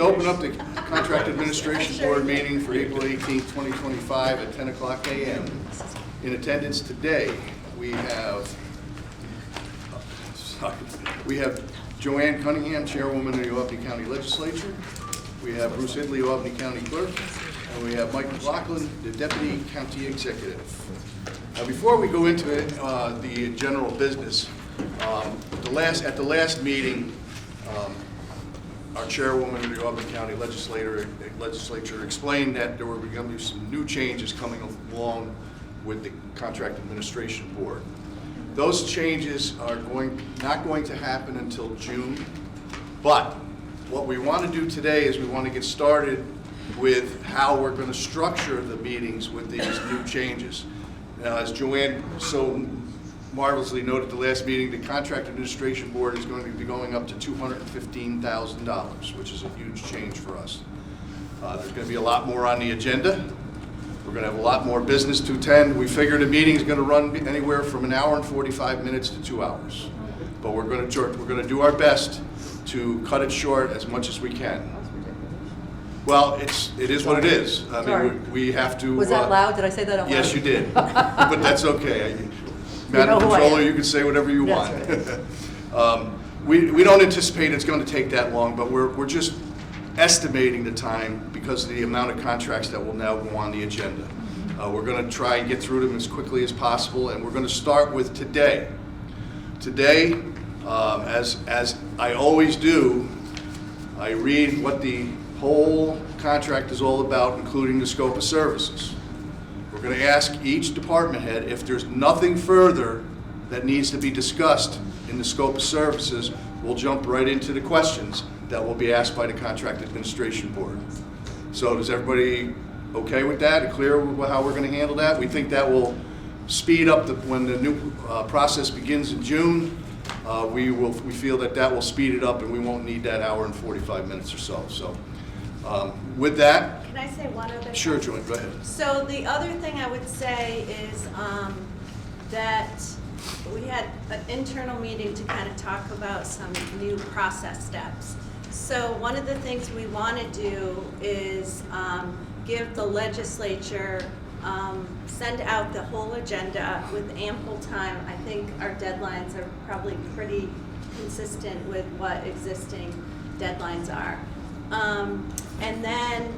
to open up the Contract Administration Board meeting for April 18th, 2025 at 10 o'clock a.m. In attendance today, we have Joanne Cunningham, Chairwoman of the Albany County Legislature. We have Bruce Ridley, Albany County Clerk. And we have Mike McLaughlin, the Deputy County Executive. Now, before we go into the general business, at the last meeting, our Chairwoman of the Albany County Legislature explained that there were going to be some new changes coming along with the Contract Administration Board. Those changes are not going to happen until June, but what we want to do today is we want to get started with how we're going to structure the meetings with these new changes. Now, as Joanne so marvelously noted at the last meeting, the Contract Administration Board is going to be going up to $215,000, which is a huge change for us. There's going to be a lot more on the agenda. We're going to have a lot more business to attend. We figure the meeting is going to run anywhere from an hour and 45 minutes to 2 hours. But we're going to do our best to cut it short as much as we can. Well, it is what it is. I mean, we have to. Was that loud? Did I say that out loud? Yes, you did. But that's okay. Madam Controller, you can say whatever you want. Right. We don't anticipate it's going to take that long, but we're just estimating the time because of the amount of contracts that will now go on the agenda. We're going to try and get through them as quickly as possible, and we're going to start with today. Today, as I always do, I read what the whole contract is all about, including the scope of services. We're going to ask each department head if there's nothing further that needs to be discussed in the scope of services. We'll jump right into the questions that will be asked by the Contract Administration Board. So is everybody okay with that and clear with how we're going to handle that? We think that will speed up when the new process begins in June. We feel that will speed it up and we won't need that hour and 45 minutes or so. So with that. Can I say one other thing? Sure, Joanne, go ahead. So the other thing I would say is that we had an internal meeting to kind of talk about some new process steps. So one of the things we want to do is give the legislature, send out the whole agenda with ample time. I think our deadlines are probably pretty consistent with what existing deadlines are. And then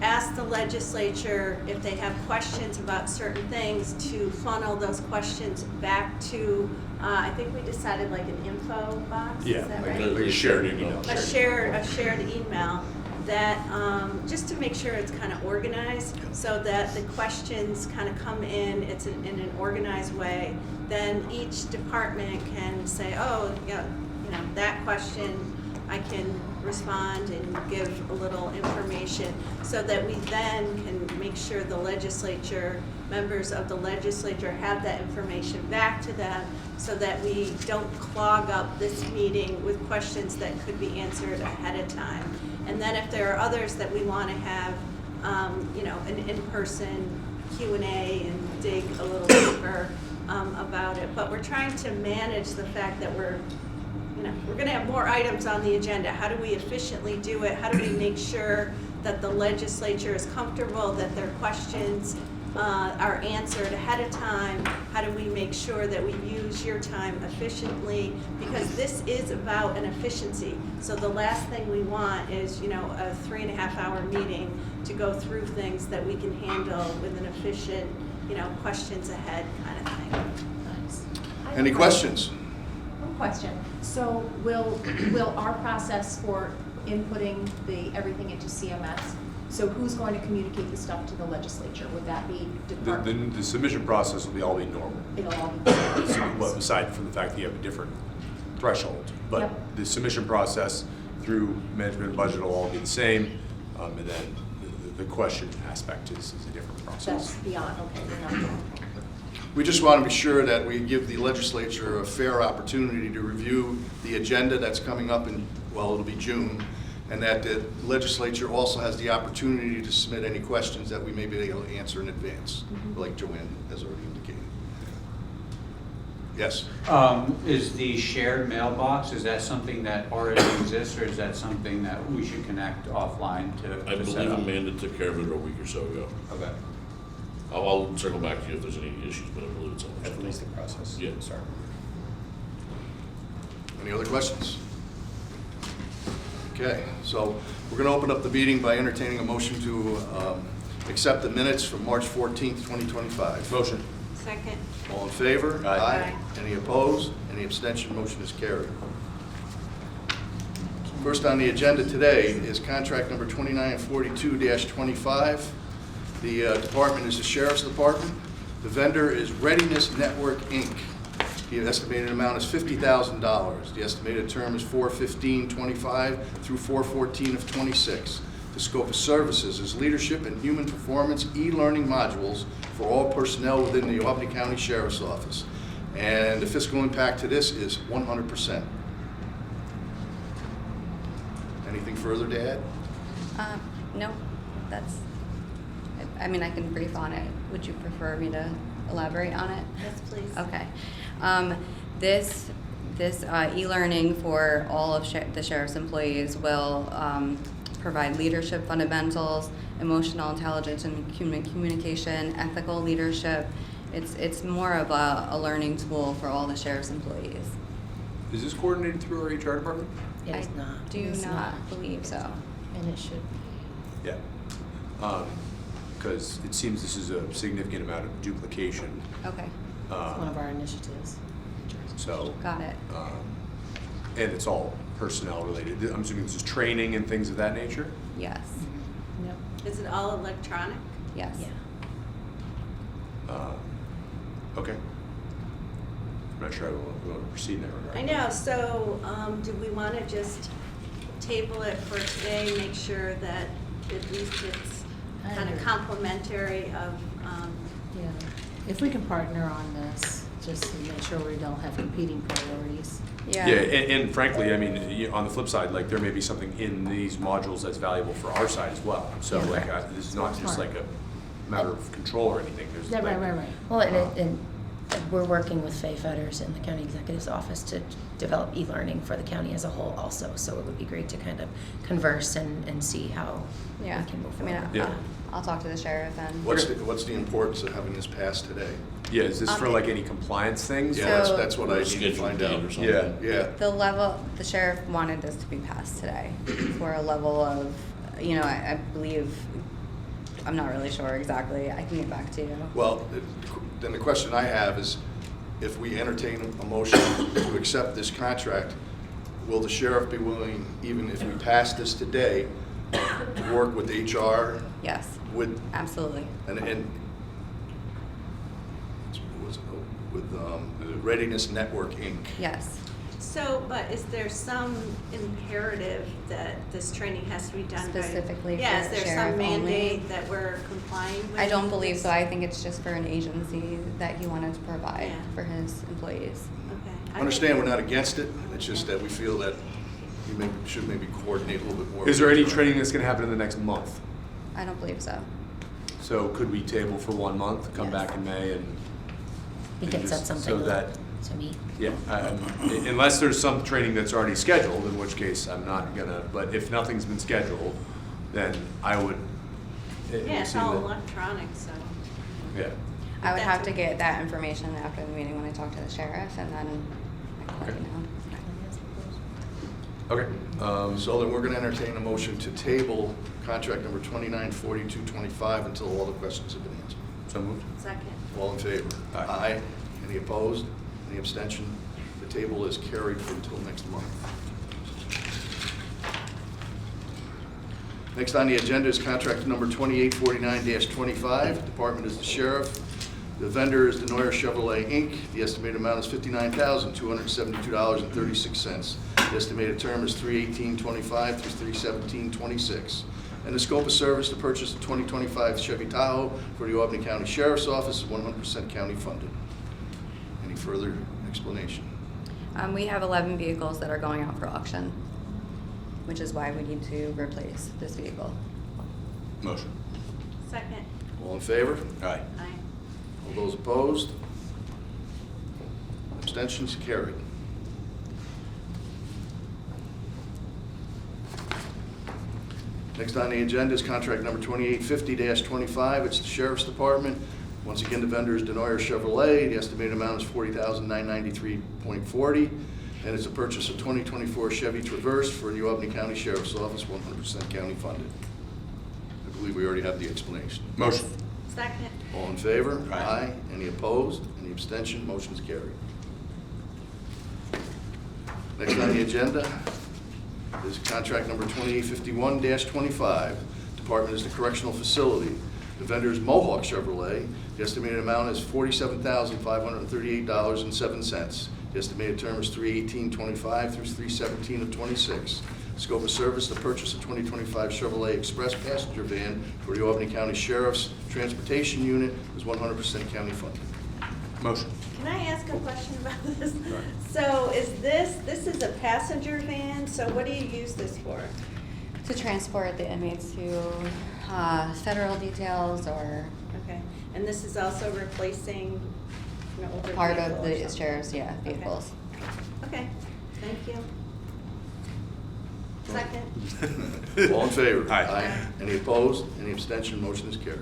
ask the legislature if they have questions about certain things to funnel those questions back to, I think we decided like an info box, is that right? Like a shared email. A shared email that, just to make sure it's kind of organized so that the questions kind of come in, it's in an organized way. Then each department can say, oh, that question I can respond and give a little information so that we then can make sure the legislature, members of the legislature have that information back to them so that we don't clog up this meeting with questions that could be answered ahead of time. And then if there are others that we want to have, an in-person Q&A and dig a little deeper about it. But we're trying to manage the fact that we're going to have more items on the agenda. How do we efficiently do it? How do we make sure that the legislature is comfortable that their questions are answered ahead of time? How do we make sure that we use your time efficiently? Because this is about an efficiency. So the last thing we want is, a 3.5-hour meeting to go through things that we can handle with an efficient, questions ahead kind of thing. Nice. Any questions? One question. So will our process for inputting everything into CMS, so who's going to communicate the stuff to the legislature? Would that be department? The submission process will all be normal. It'll all be Well, aside from the fact that you have a different threshold. But Yep. the submission process through management and budget will all be the same. And then the question aspect is a different process. That's beyond, okay, we're not doing. We just want to be sure that we give the legislature a fair opportunity to review the agenda that's coming up it'll be June, and that the legislature also has the opportunity to submit any questions that we may be able to answer in advance, like Joanne has already indicated. Yes. Is the shared mailbox, is that something that already exists, or is that something that we should connect offline to I set believe up? Amanda took care of it a week or so ago. Okay. I'll circle back to you if there's any issues, but I believe it's all. At least the process. Yeah. Sorry. Any other questions? Okay, so we're going to open up the meeting by entertaining a motion to accept the minutes from March 14th, 2025. Motion. Second. All in favor? Aye. Aye. Any opposed? Any abstention? Motion is carried. First on the agenda today is contract number 2942-25. The department is the Sheriff's Department. The vendor is Readiness Network, Inc. The estimated amount is $50,000. The estimated term is 4/15/25 through 4/14/26. The scope of services is leadership and human performance e-learning modules for all personnel within the Albany County Sheriff's Office. And the fiscal impact to this is 100%. Anything further to add? No, that's, I mean, I can brief on it. Would you prefer me to elaborate on it? Yes, please. Okay. This e-learning for all of the sheriff's employees will provide leadership fundamentals, emotional intelligence and communication, ethical leadership. It's more of a learning tool for all the sheriff's employees. Is this coordinated through our HR department? It is I not. do It is not believe so. And it should be. Yeah. Because it seems this is a significant amount of duplication. Okay, It's one of our initiatives. So, got it. and it's all personnel related. I'm assuming this is training and things of that nature? Yes, Yep. Is it all electronic? yes. Yeah. Okay. I'm not sure I want to proceed in that regard. I know, so do we want to just table it for today, make sure that at least it's I kind of agree. complimentary of, Yeah. If we can partner on this, just to make sure we don't have competing priorities. Yeah. Yeah, and frankly, I mean, on the flip side, like, there may be something in these modules that's valuable for our side as well. So, Yeah. like, this is not just like a matter of control or anything. There's Yeah, like, right. Well, and we're working with Faye Fetters in the county executive's office to develop e-learning for the county as a whole also. So it would be great to kind of converse and see how Yeah, we can move I mean, forward. Yeah. I'll talk to the sheriff and. What's the importance of having this passed today? Yeah, is this for like any compliance things? Yeah, So- that's what I need to Scheduled find date out. or something. Yeah. Yeah. The sheriff wanted this to be passed today for a level of, I believe, I'm not really sure exactly. I can get back to you. Well, then the question I have is, if we entertain a motion to accept this contract, will the sheriff be willing, even if we pass this today, to work with HR, Yes, with, absolutely. and with Readiness Network, Inc.? Yes. so, but is there some imperative that this training has to be done by? Specifically Yeah, for is the there sheriff some mandate only? that we're complying with? I don't believe so. I think it's just for an agency that he wanted to provide Yeah. for his employees. Okay. I understand we're not against it, it's just that we feel that we should maybe coordinate a little bit more. Is there any training that's gonna happen in the next month? I don't believe so. So could we table for 1 month, come Yes. back in May and? We can set just- something So up that, to meet. yeah, unless there's some training that's already scheduled, in which case I'm not gonna, but if nothing's been scheduled, then I would. it would Yeah, it's seem all that- electronic, so. Yeah, I would That's have to okay. get that information after the meeting when I talk to the sheriff, and then I can let Okay. you know. okay. So then we're going to entertain a motion to table contract number 294225 until all the questions have been answered. So moved. Second. All in favor? Aye. Any opposed? Any abstention? The table is carried for until next month. Next on the agenda is contract number 2849-25. Department is the sheriff. The vendor is Denoyer Chevrolet, Inc. The estimated amount is $59,272.36. The estimated term is 3/18/25 through 3/17/26. And the scope of service to purchase the 2025 Chevy Tahoe for the Albany County Sheriff's Office is 100% county funded. Any further explanation? We have 11 vehicles that are going out for auction, which is why we need to replace this vehicle. Motion. Second. All in favor? Aye. Aye. All those opposed? abstentions, carried. Next on the agenda is contract number 2850-25. It's the Sheriff's Department. Once again, the vendor is Denoyer Chevrolet. The estimated amount is $40,993.40. And it's a purchase of 2024 Chevy Traverse for New Albany County Sheriff's Office, 100% county funded. I believe we already have the explanation. Motion. Second. All in favor? Aye. Any opposed? Any abstention? Motion's carried. Next on the agenda is contract number 2851-25. Department is the Correctional Facility. The vendor is Mohawk Chevrolet. The estimated amount is $47,538.07. The estimated term is 3/18/25 through 3/17/26. Scope of service, the purchase of 2025 Chevrolet Express passenger van for the Albany County Sheriff's Transportation Unit is 100% county funded. Motion. Can I ask a question about this? So is this is a passenger van, so what do you use this for? To transport the inmates to federal details or Okay, and this is also replacing an older part vehicle of or the something? sheriff's, vehicles. Okay, thank you. Second. All in favor? Aye. Any opposed? Any abstention? Motion is carried.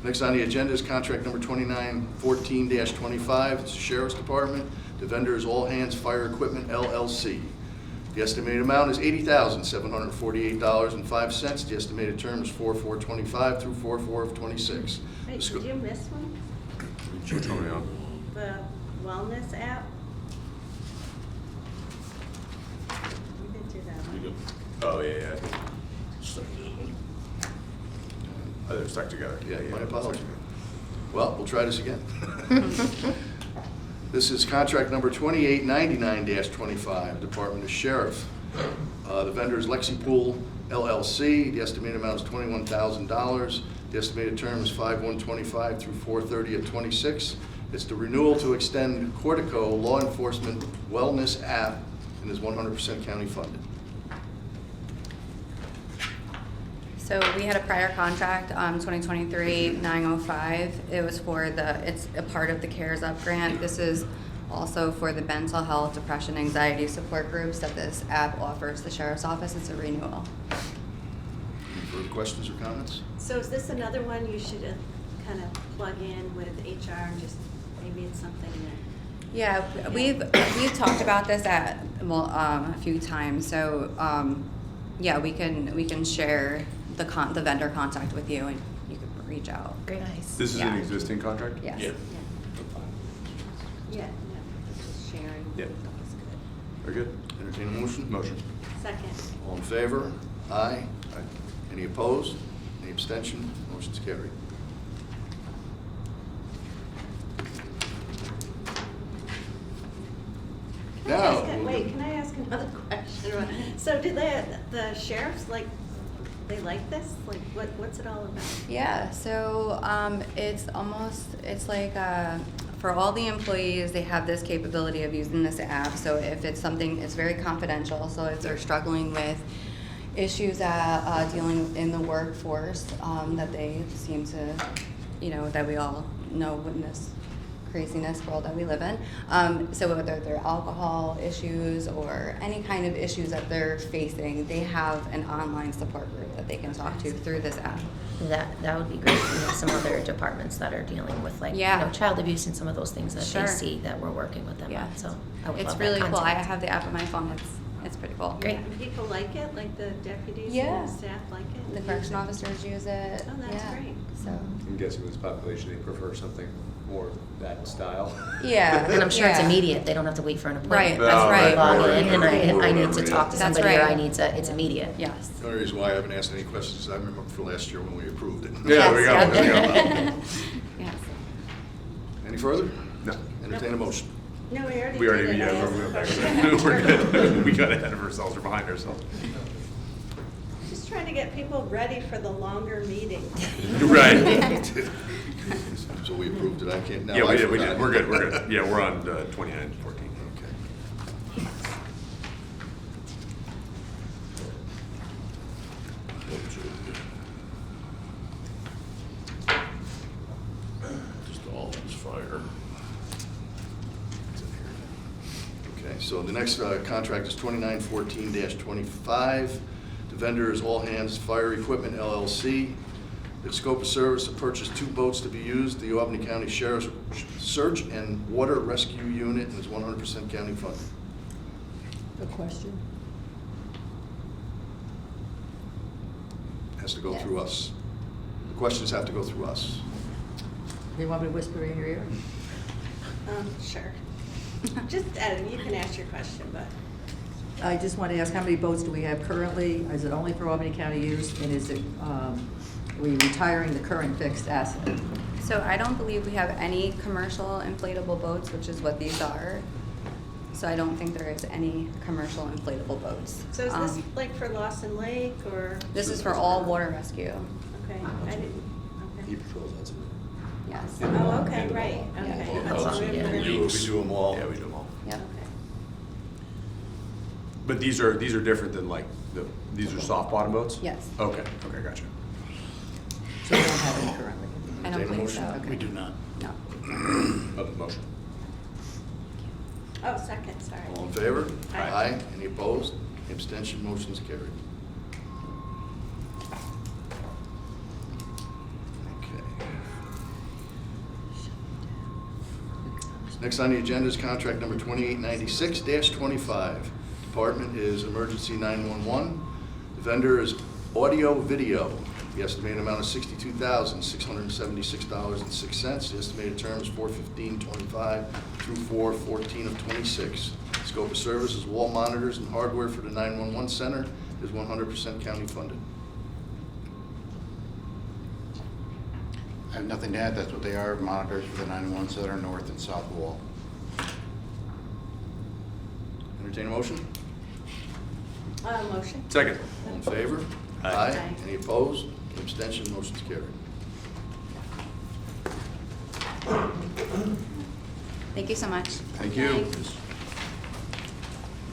Next on the agenda is contract number 2914-25. It's the Sheriff's Department. The vendor is All Hands Fire Equipment LLC. The estimated amount is $80,748.05. The estimated term is 4/4/25 through 4/4/26. Wait, did you miss one? Which one are we on? The wellness app? We did do that You one. go, Oh, yeah. stuck it in. Oh, they're stuck together. Yeah, my apologies. Well, we'll try this again. This is contract number 2899-25, Department of Sheriff. The vendor is Lexipool LLC. The estimated amount is $21,000. The estimated term is 5/1/25 through 4/30/26. It's the renewal to extend Cortico Law Enforcement Wellness app and is 100% county funded. So we had a prior contract, 2023-905. It was for it's a part of the CARES Up grant. This is also for the mental health, depression, anxiety support groups that this app offers the sheriff's office. It's a renewal. Any further questions or comments? So is this another one you should kind of plug in with HR and just, maybe it's something that, Yeah, we've talked about this a few times. So yeah, we can share the vendor contact with you, and you can reach out. Great. Nice. This is Yeah. an existing contract? Yes. Yeah. yeah, just sharing. Yeah. That's good. Very good. Entertain a motion? Motion. Second. All in favor? Aye. Any opposed? Any abstention? Motion's carried. Now. Wait, can I ask another question? So do the sheriffs, they like this? Like, what's it all about? Yeah, so it's like for all the employees, they have this capability of using this app. So if it's something, it's very confidential. So if they're struggling with issues dealing in the workforce that they seem to, that we all know in this craziness world that we live in. So whether they're alcohol issues or any kind of issues that they're facing, they have an online support group that they can talk to through this app. That would be great. We have some other departments that are dealing with child abuse and some of those things that Sure. they see that we're working with them Yeah. on. So I would It's love really that cool. I content. have the app on my phone. It's pretty cool. Great. And people like it, like the deputies Yeah. and the staff like it? The correction officers use it. Oh, that's yeah. great. So I'm guessing this population, they prefer something more that style. yeah. And I'm sure it's yeah. immediate. They don't have to wait for an appointment. Right, that's No, right. Log right, in and right, I need right, to talk to That's somebody or right. it's immediate. Yes. The only reason why I haven't asked any questions is I remember for last year when we approved it. Yeah, there we go. Yes. There we go. Yes. Any further? No. Entertain a motion. No, we already We already, did it. I yeah, asked we're the back. question. We're good. We got ahead of ourselves or behind ourselves. Just trying to get people ready for the longer meeting. Right. So we approved it. I can't now. Yeah, I we did. forgot. We're good. We're good. Yeah, we're on 2914. Okay. So the next contract is 2914-25. The vendor is All Hands Fire Equipment LLC. The scope of service to purchase 2 boats to be used, the Albany County Sheriff's Search and Water Rescue Unit, and is 100% county funded. A question? Has to go Yes. through us. The questions have to go through us. Do you want me to whisper in your ear? Sure. Just, you can ask your question, but. I just want to ask, how many boats do we have currently? Is it only for Albany County use? And is it, are we retiring the current fixed asset? So I don't believe we have any commercial inflatable boats, which is what these are. So I don't think there is any commercial inflatable boats. So is this like for Lawson Lake or? This is for all water rescue, Okay, I didn't, okay. yes. Oh, okay, right, okay. Yeah. That's Oh, a river. yeah. We do them all. Yeah, we do them all. Yep. Okay. But these are different than like, these are soft bottom boats? Yes. Okay, gotcha. So we don't have any currently? I don't Entertain a believe so. motion? We do not. No. Motion. Oh, second, sorry. All in favor? Aye. Any opposed? Abstention, motion is carried. Okay. Next on the agenda is contract number 2896-25. Department is Emergency 911. The vendor is Audio Video. The estimated amount is $62,676.06. The estimated term is 4/15/25 through 4/14/26. Scope of service is wall monitors and hardware for the 911 center. Is 100% county funded. I have nothing to add. That's what they are, monitors for the 911 center, north and south wall. Entertain a motion? Motion. Second. All in favor? Aye. Any opposed? Abstention, motion is carried. Thank you so much. Thank you.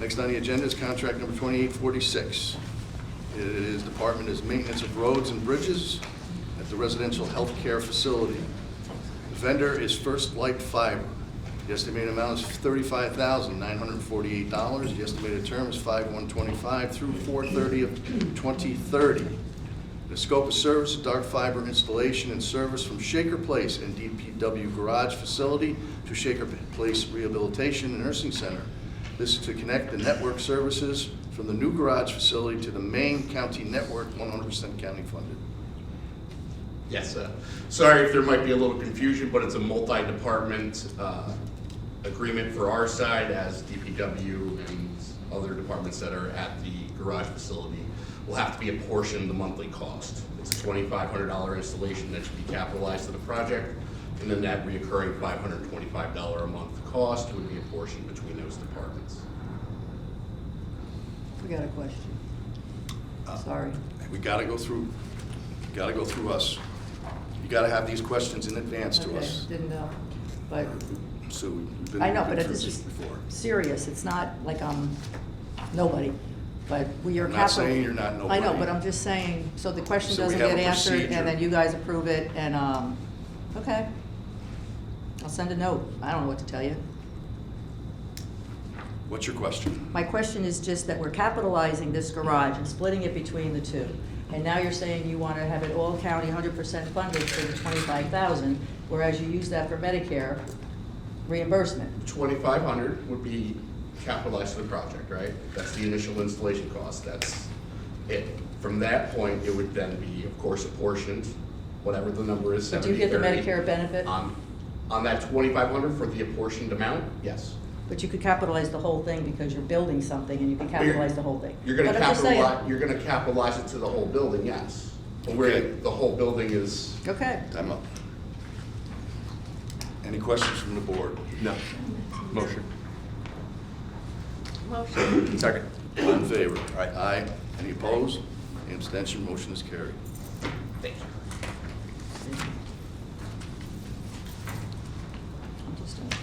Next on the agenda is contract number 2846. It is Department is Maintenance of Roads and Bridges at the Residential Health Care Facility. The vendor is First Light Fiber. The estimated amount is $35,948. The estimated term is 5/1/25 through 4/30/2030. The scope of service, dark fiber installation and service from Shaker Place and DPW Garage Facility to Shaker Place Rehabilitation and Nursing Center. This is to connect the network services from the new garage facility to the main county network, 100% county funded. Yes, sorry if there might be a little confusion, but it's a multi-department agreement for our side, as DPW and other departments that are at the garage facility will have to be apportioned the monthly cost. It's a $2,500 installation that should be capitalized to the project, and then that reoccurring $525 a month cost would be apportioned between those departments. We got a question. Sorry. We gotta go through us. You gotta have these questions in advance to Okay, us. didn't know. But So we've been I know, but through this this is before. serious. It's not like I'm nobody. But we are I'm not capital. saying you're not I nobody. know, but I'm just saying, so the question So we doesn't have get a answered procedure. and then you guys approve it and, okay. I'll send a note. I don't know what to tell you. What's your question? My question is just that we're capitalizing this garage and splitting it between the two. And now you're saying you want to have it all county 100% funded for the 25,000, whereas you use that for Medicare reimbursement. $2,500 would be capitalized to the project, right? That's the initial installation cost, that's it. From that point, it would then be, of course, apportioned, whatever the number is, But do you get the 70/30. Medicare benefit? On that $2,500 for the apportioned amount, yes. But you could capitalize the whole thing because you're building something and you can capitalize the whole thing. You're gonna But I'm just saying- capitalize it to the whole building, yes. But where Okay. the whole building is, Okay. Time up. Any questions from the board? No. Motion. Motion. Second. All in favor? Aye. Aye. Any opposed? Any abstention? Motion is carried. thank you. I'm just doing it.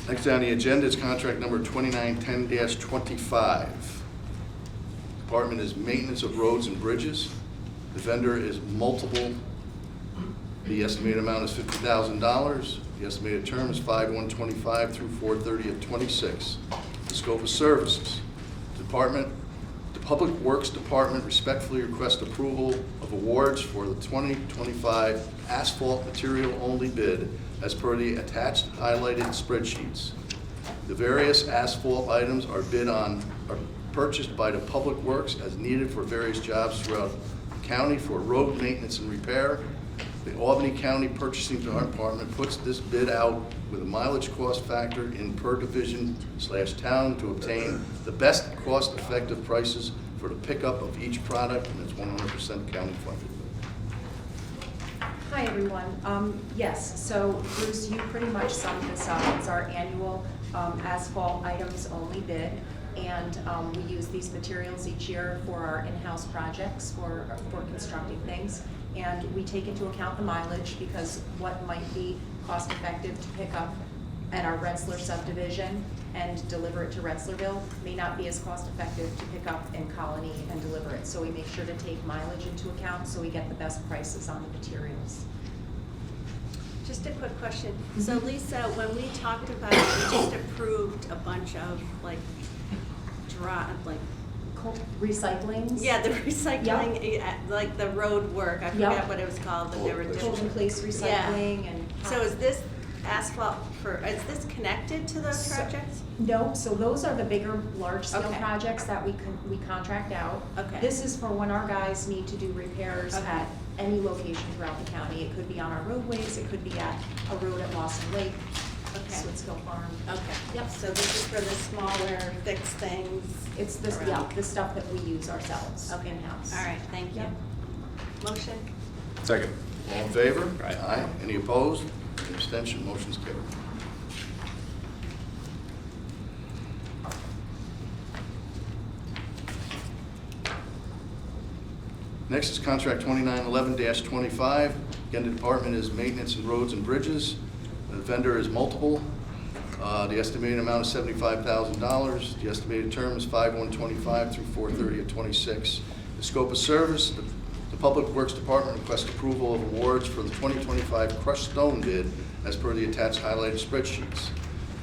Next on the agenda is contract number 2910-25. Department is Maintenance of Roads and Bridges. The vendor is Multiple. The estimated amount is $50,000. The estimated term is 5/1/25 through 4/30/26. The scope of services. The Public Works Department respectfully requests approval of awards for the 2025 asphalt material only bid as per the attached highlighted spreadsheets. The various asphalt items are purchased by the Public Works as needed for various jobs throughout the county for road maintenance and repair. The Albany County Purchasing Department puts this bid out with a mileage cost factor in per division/town to obtain the best cost-effective prices for the pickup of each product, and it's 100% county funded. Hi, everyone. Yes, so Bruce, you pretty much summed this up. It's our annual asphalt items only bid. And we use these materials each year for our in-house projects for constructing things. And we take into account the mileage because what might be cost effective to pick up at our Rensselaer subdivision and deliver it to Rensselaerville may not be as cost effective to pick up in Colony and deliver it. So we make sure to take mileage into account so we get the best prices on the materials. Just a quick question. So Lisa, when we talked about it, we just approved a bunch of like Recyclings? Yeah, the recycling, like the road work, I forgot what it was called, but they were Cold in place recycling and. So is this asphalt is this connected to those projects? No, so those are the bigger, large-scale Okay. projects that we contract out. Okay. This is for when our guys need to do repairs Okay. at any location throughout the county. It could be on our roadways, it could be at a road at Lawson Lake, Okay. Switskill Farm. Okay. Yep. So this is for the smaller fixed things? It's this, around. the stuff that we use ourselves in-house. All right, thank you. Yep. Motion? Second. All in favor? Aye. Any opposed? Any abstention? Motion's carried. Next is contract 2911-25. Again, the department is maintenance and roads and bridges. The vendor is multiple. The estimated amount is $75,000. The estimated term is 5/125 through 4/30/26. The scope of service, the Public Works Department requests approval of awards for the 2025 crushed stone bid as per the attached highlighted spreadsheets.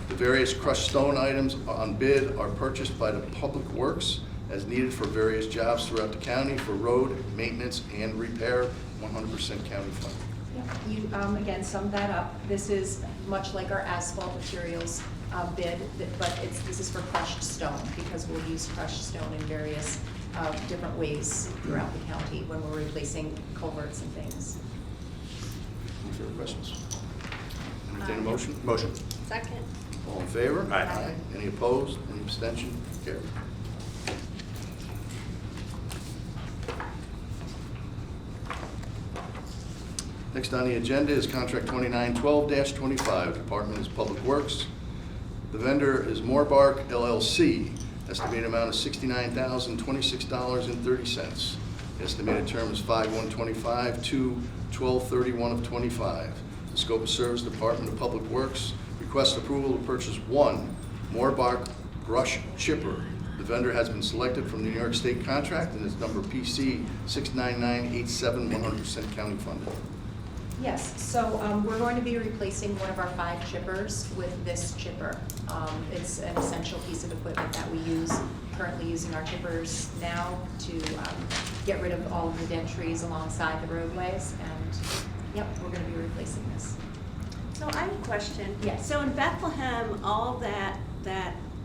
The various crushed stone items on bid are purchased by the Public Works as needed for various jobs throughout the county for road maintenance and repair, 100% county funded. You, again, summed that up. This is much like our asphalt materials bid, but this is for crushed stone because we'll use crushed stone in various different ways throughout the county when we're replacing culverts and things. Any further questions? Entertain a motion? Motion. Second? All in favor? Aye. Any opposed? Any abstention? Carried. Next on the agenda is contract 2912-25. Department is Public Works. The vendor is Moorbark LLC. Estimated amount is $69,026.30. Estimated term is 5/125 to 12/31/25. The scope of service, Department of Public Works requests approval to purchase one Moorbark brush chipper. The vendor has been selected from the New York State contract and is number PC 69987, 100% county funded. Yes, so we're going to be replacing one of our 5 chippers with this chipper. It's an essential piece of equipment that we use, currently using our chippers now to get rid of all of the dead trees alongside the roadways. And yep, we're going to be replacing this. So I have a question. Yes. So in Bethlehem, all that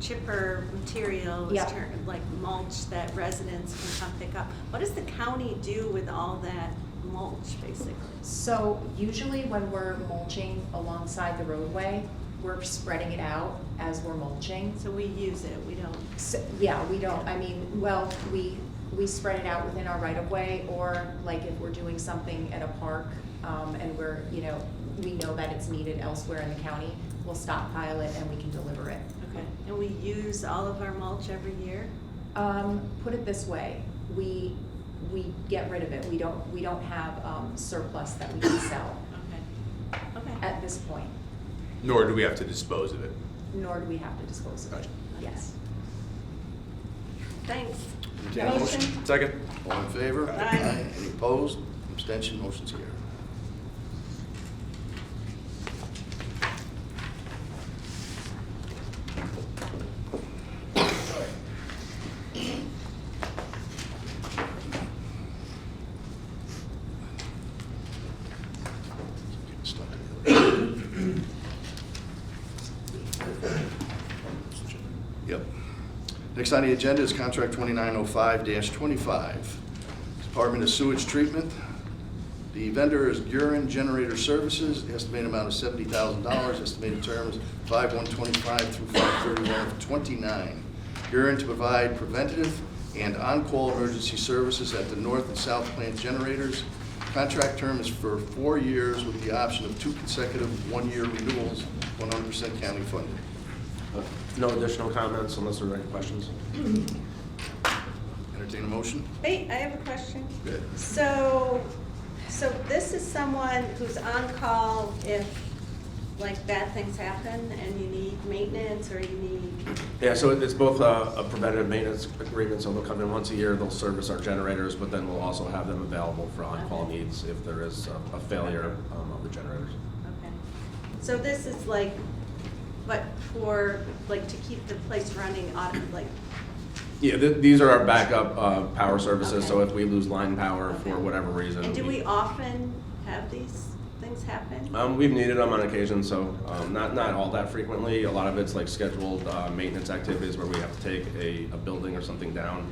chipper material is Yep. like mulch that residents can come pick up. What does the county do with all that mulch, basically? So usually when we're mulching alongside the roadway, we're spreading it out as we're mulching. So we use it, we don't. So, yeah, we don't, I mean, well, we spread it out within our right of way, or like if we're doing something at a park, and we're, we know that it's needed elsewhere in the county, we'll stockpile it and we can deliver it. Okay. And we use all of our mulch every year? Put it this way, we get rid of it. We don't have surplus that we can sell Okay. Okay. at this point, Nor do we have to dispose of it. nor do we have to dispose of it. Gotcha. Yes. Thanks. Entertain a motion? Second. All in favor? Aye. Any opposed? Abstention? Motion's carried. Yep. Next on the agenda is contract 2905-25. Department of Sewage Treatment. The vendor is Urine Generator Services, estimated amount of $70,000, estimated term is 5/125 through 5/31/29. Urine to provide preventative and on-call emergency services at the north and south plant generators. Contract term is for 4 years with the option of 2 consecutive 1-year renewals, 100% county funded. No additional comments unless there are any questions. Entertain a motion? Wait, I have a question. Good. So this is someone who's on call if, like, bad things happen and you need maintenance or you need, Yeah, so it's both a preventative maintenance agreement, so they'll come in once a year, they'll service our generators, but then we'll also have them available for on-call needs if there is a failure of the generators. okay. So this is like, but for, like, to keep the place running, like, Yeah, these are our backup power services, so Okay. if we lose line power for Okay. whatever reason. and do we often have these things happen? We've needed them on occasion, so not all that frequently. A lot of it's like scheduled maintenance activities where we have to take a building or something down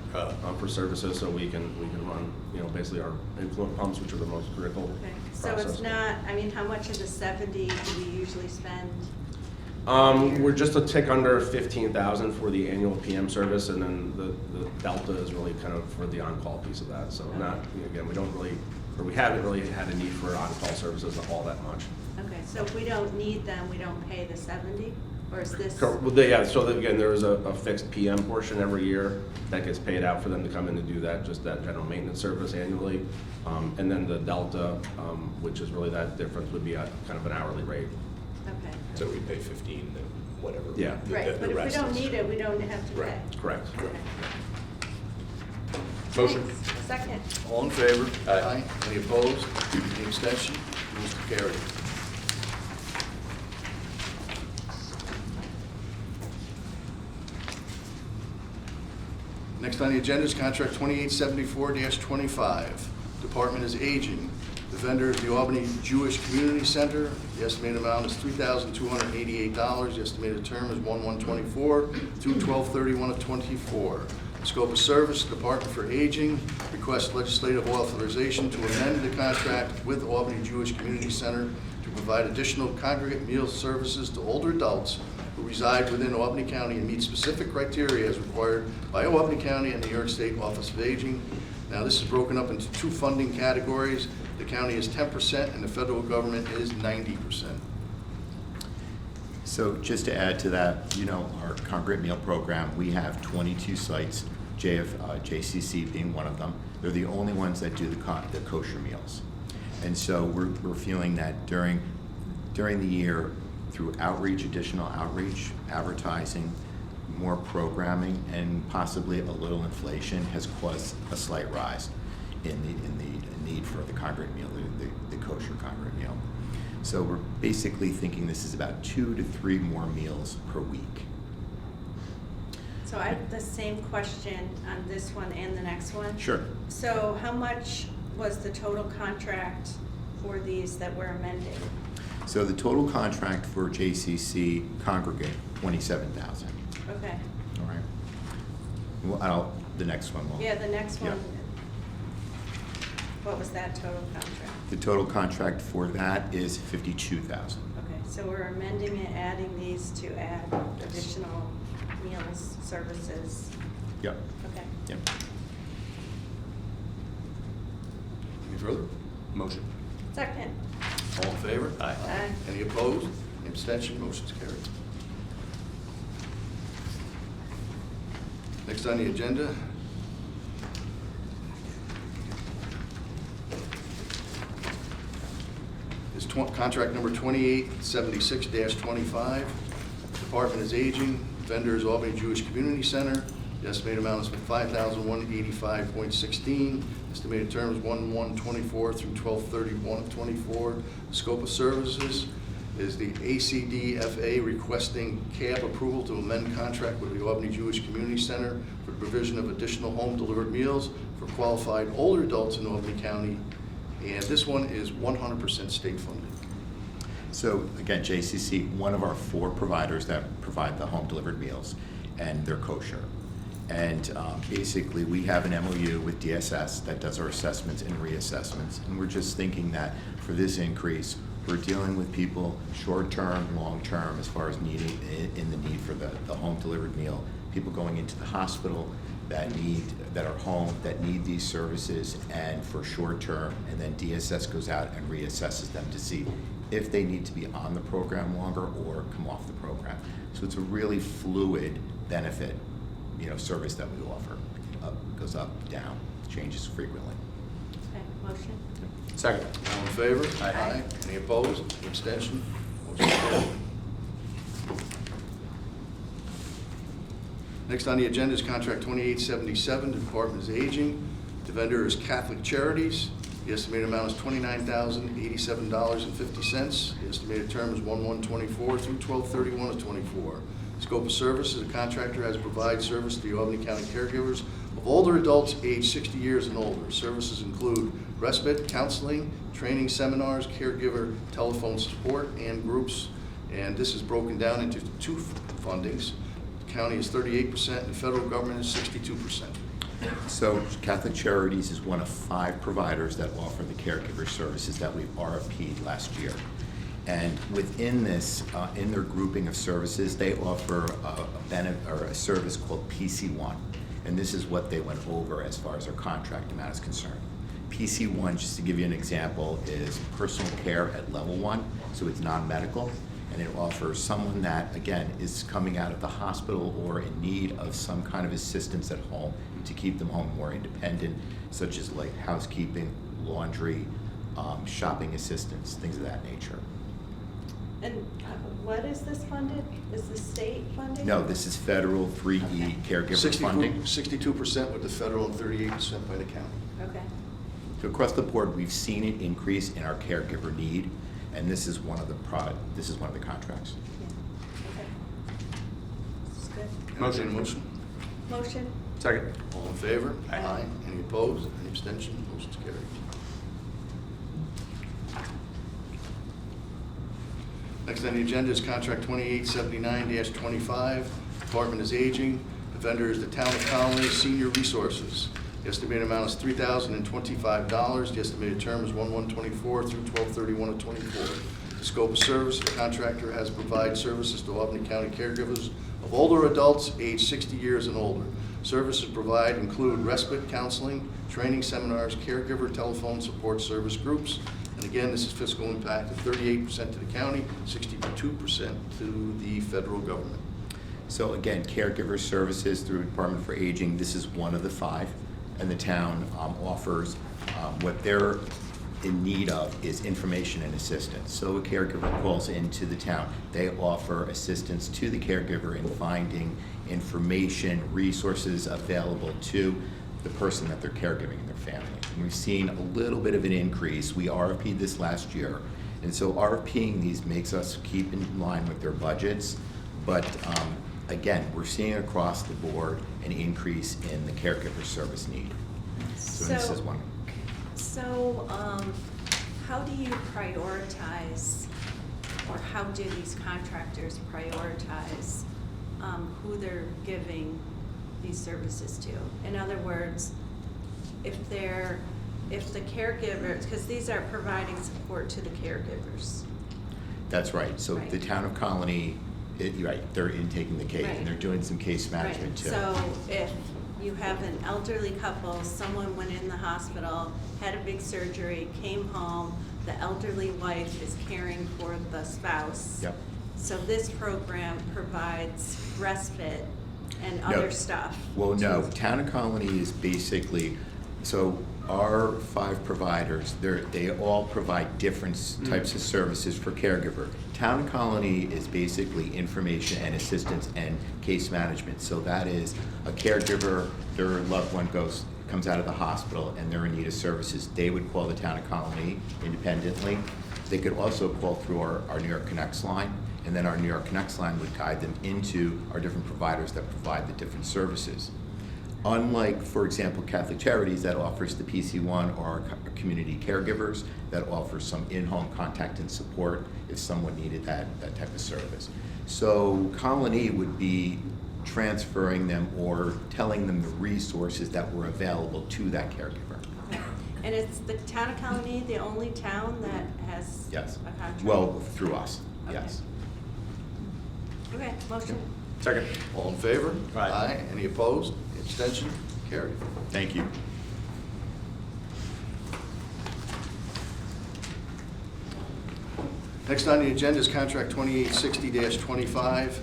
for services, so we can run, basically our influent pumps, which are the most critical. Okay, so process. it's not, I mean, how much of the 70 do we usually spend? We're just a tick under 15,000 for the annual PM service, and then the delta is really kind of for the on-call piece of that. So again, we haven't really had a need for on-call services all that much. Okay, so if we don't need them, we don't pay the 70, or is this? Yeah, so again, there is a fixed PM portion every year that gets paid out for them to come in and do that, just that general maintenance service annually. And then the delta, which is really that difference, would be at kind of an hourly rate. Okay, So we pay 15, then whatever. Yeah. right, but if we don't need it, we don't have to pay. Right. Correct. Okay. Motion. Thanks. Second. All in favor? Aye. Any opposed? Any abstention? Rules carried. Next on the agenda is contract 2874-25. Department is Aging. The vendor is the Albany Jewish Community Center. The estimated amount is $3,288. The estimated term is 1/1/24 through 12/31/24. Scope of service, Department for Aging requests legislative authorization to amend the contract with Albany Jewish Community Center to provide additional congregate meal services to older adults who reside within Albany County and meet specific criteria as required by Albany County and the New York State Office of Aging. Now, this is broken up into 2 funding categories. The county is 10% and the federal government is 90%. So just to add to that, our congregate meal program, we have 22 sites, JCC being one of them. They're the only ones that do the kosher meals. And so we're feeling that during the year, through outreach, additional outreach, advertising, more programming, and possibly a little inflation has caused a slight rise in the need for the congregate meal, the kosher congregate meal. So we're basically thinking this is about 2 to 3 more meals per week. So I have the same question on this one and the next one. Sure. So how much was the total contract for these that we're amending? So the total contract for JCC congregate, $27,000. Okay, All right. Well, the next one will. yeah, the next Yeah. one, what was that total contract? The total contract for that is $52,000. Okay, so we're amending it, adding these to add additional meals, services. Yep. Okay. Yep. Any further? Motion. Second. All in favor? Aye. Aye. Any opposed? Any abstention? Motion's carried. Next on the agenda is contract number 2876-25. Department is Aging. Vendor is Albany Jewish Community Center. The estimated amount is $5,185.16. Estimated term is 1/1/24 through 12/31/24. Scope of services is the ACDFA requesting CAB approval to amend contract with the Albany Jewish Community Center for the provision of additional home-delivered meals for qualified older adults in Albany County. And this one is 100% state funded. So again, JCC, one of our 4 providers that provide the home delivered meals. and they're kosher. And basically, we have an MOU with DSS that does our assessments and reassessments. And we're just thinking that for this increase, we're dealing with people short-term, long-term, as far as needing, in the need for the home-delivered meal. People going into the hospital that are home, that need these services, and for short-term, and then DSS goes out and reassesses them to see if they need to be on the program longer or come off the program. So it's a really fluid benefit, service that we offer. Goes up, down, changes frequently. Okay, motion? Second. All in favor? Aye. Any opposed? Any abstention? Motion carried. Next on the agenda is contract 2877, the Department of Aging. The vendor is Catholic Charities. The estimated amount is $29,087.50. The estimated term is 1/1/24 through 12/31/24. Scope of service is a contractor has provided service to the Albany County caregivers of older adults aged 60 years and older. Services include respite, counseling, training seminars, caregiver telephone support, and groups. And this is broken down into two fundings. The county is 38% and the federal government is 62%. So Catholic Charities is one of 5 providers that offer the caregiver services that we've RFP'd last year. And within this, in their grouping of services, they offer a service called PC1. And this is what they went over as far as their contract amount is concerned. PC1, just to give you an example, is personal care at level 1, so it's non-medical. And it offers someone that, again, is coming out of the hospital or in need of some kind of assistance at home to keep them home more independent, such as like housekeeping, laundry, shopping assistance, things of that nature. And what is this funded? Is the state funding? No, this is federal 3E caregiver funding. 62% with the federal and 38% by the county. Okay. So across the board, we've seen an increase in our caregiver need, and this is one of the contracts. Yeah. Okay. This is good. Motion. Motion? Second. All in favor? Aye. Any opposed? Any abstention? Motion's carried. Next on the agenda is contract 2879-25. Department is Aging. The vendor is the Town of Colony Senior Resources. The estimated amount is $3,025. The estimated term is 1/1/24 through 12/31/24. The scope of service, the contractor has provided services to Albany County caregivers of older adults aged 60 years and older. Services provided include respite counseling, training seminars, caregiver telephone support service groups. And again, this is fiscal impact of 38% to the county, 62% to the federal government. So again, caregiver services through Department for Aging, this is one of the 5, and the town offers what they're in need of is information and assistance. So a caregiver calls into the town, they offer assistance to the caregiver in finding information, resources available to the person that they're caregiving in their family. And we've seen a little bit of an increase. We RFP'd this last year, and so RFPing these makes us keep in line with their budgets, but again, we're seeing across the board an increase in the caregiver service need. So this is one. So, how do you prioritize, or how do these contractors prioritize who they're giving these services to? In other words, if the caregivers, because these are providing support to the caregivers. That's right. So Right. the Town of Colony, you're right, they're intaking the case, Right. and they're doing some case management too. So if you have an elderly couple, someone went in the hospital, had a big surgery, came home, the elderly wife is caring for the spouse. Yep. So this program provides respite and No. other stuff. Well, no, Town of Colony is basically, so our 5 providers, they all provide different types of services for caregiver. Town of Colony is basically information and assistance and case management. So that is a caregiver, their loved one comes out of the hospital and they're in need of services. They would call the Town of Colony independently. They could also call through our New York Connects line, and then our New York Connects line would guide them into our different providers that provide the different services. Unlike, for example, Catholic Charities that offers the PC1, or our community caregivers that offers some in-home contact and support if someone needed that type of service. So Colony would be transferring them or telling them the resources that were available to that caregiver. And it's the town of Colony, the only town that has Yes. a contract? Well, through us, Okay. yes. Okay, motion. Second. All in favor? Aye. Any opposed? Abstention? Carried. Thank you. Next on the agenda is contract 2860-25.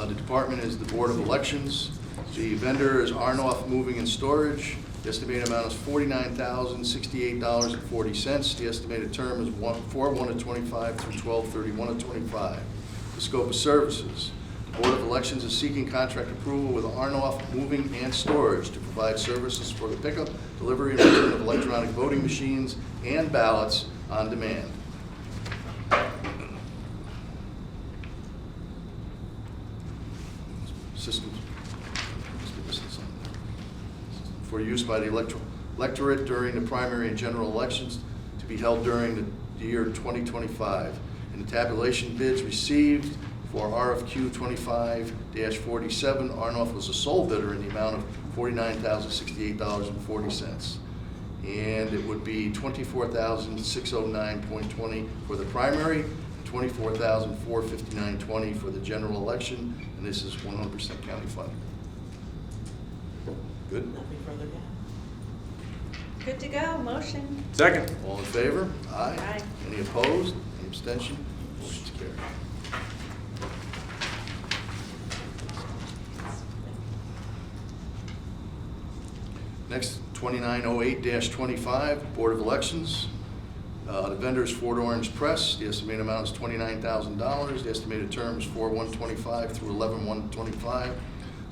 The department is the Board of Elections. The vendor is Arnoff Moving and Storage. The estimated amount is $49,068.40. The estimated term is 4/1/25 through 12/31/25. The scope of services. The Board of Elections is seeking contract approval with Arnoff Moving and Storage to provide services for the pickup, delivery, and return of electronic voting machines and ballots on demand. Systems. Let's get this on there. For use by the electorate during the primary and general elections to be held during the year 2025. In the tabulation bids received for RFQ 25-47, Arnoff was the sole bidder in the amount of $49,068.40. And it would be $24,609.20 for the primary, $24,459.20 for the general election, and this is 100% county funded. Good? Nothing further to add. Good to go, motion. Second. All in favor? Aye. Any opposed? Any abstention? Motion's carried. Next, 2908-25, Board of Elections. The vendor is Fort Orange Press. The estimated amount is $29,000. The estimated term is 4/1/25 through 11/1/25.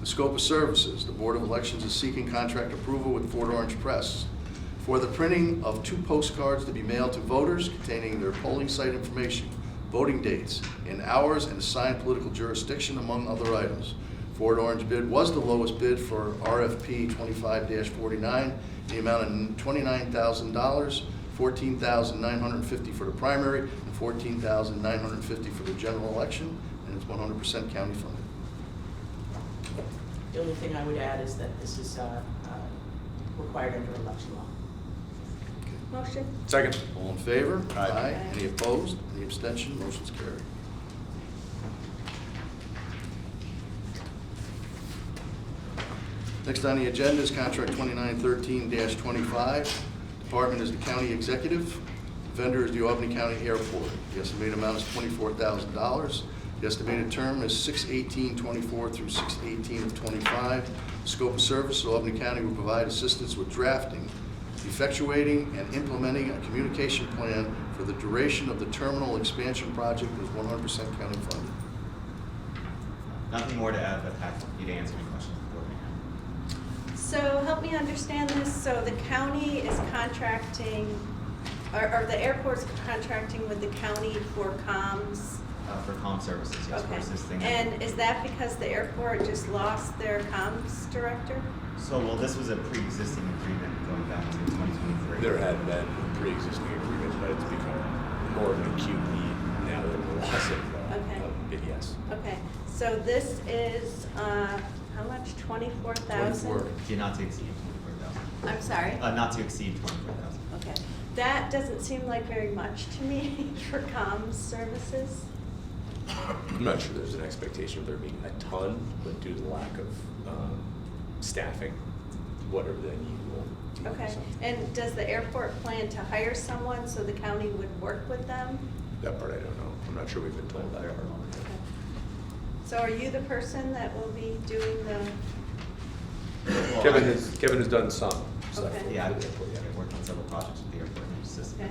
The scope of services. The Board of Elections is seeking contract approval with Fort Orange Press for the printing of 2 postcards to be mailed to voters containing their polling site information, voting dates, and hours, and assigned political jurisdiction, among other items. Fort Orange bid was the lowest bid for RFP 25-49, the amount of $29,000, $14,950 for the primary, and $14,950 for the general election, and it's 100% county funded. The only thing I would add is that this is required under election law. Motion. Second. All in favor? Aye. Any opposed? Any abstention? Motion's carried. Next on the agenda is contract 2913-25. Department is the county executive. Vendor is the Albany County Airport. The estimated amount is $24,000. The estimated term is 6/18/24 through 6/18/25. Scope of service, Albany County will provide assistance with drafting, effectuating, and implementing a communication plan for the duration of the terminal expansion project is 100% county funded. Nothing more to add, but happy to answer any questions the board may have. So help me understand this. So the county is contracting, or the airport's contracting with the county for comms? For comm services, yes, we're Okay. assisting. And is that because the airport just lost their comms director? So, well, this was a pre-existing agreement going back to 2023. There had been pre-existing agreements, but it's become more of an acute need now that the loss of Okay. bid, yes. Okay, so this is, how much, 24,000? Yeah, not to exceed 24,000. I'm sorry? Not to exceed 24,000. Okay, that doesn't seem like very much to me for comms services. I'm not sure there's an expectation of there being a ton, but due to the lack of staffing, whatever they need will. Okay, and does the airport plan to hire someone so the county would work with them? That part I don't know. I'm not sure we've been told that part. So are you the person that will be doing the, Well, Kevin has done some stuff. Okay. Yeah, I've worked on several projects with the airport and assisted. okay.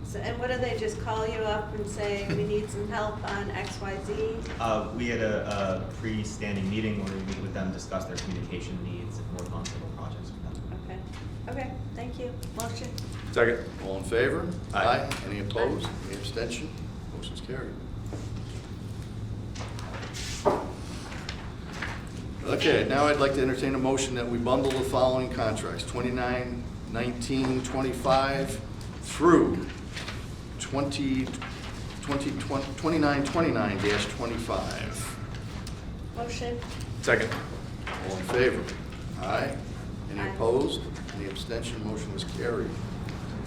So, and what do they just call you up and say, we need some help on XYZ? We had a pre-standing meeting where we meet with them, discuss their communication needs, and work on several projects with them. Okay, thank you. Motion. Second. All in favor? Aye. Any opposed? Any abstention? Motion's carried. Okay, now I'd like to entertain a motion that we bundle the following contracts, 2919-25 through 2929-25. Motion. Second. All in favor? Aye. Any Aye. opposed? Any abstention? Motion is carried.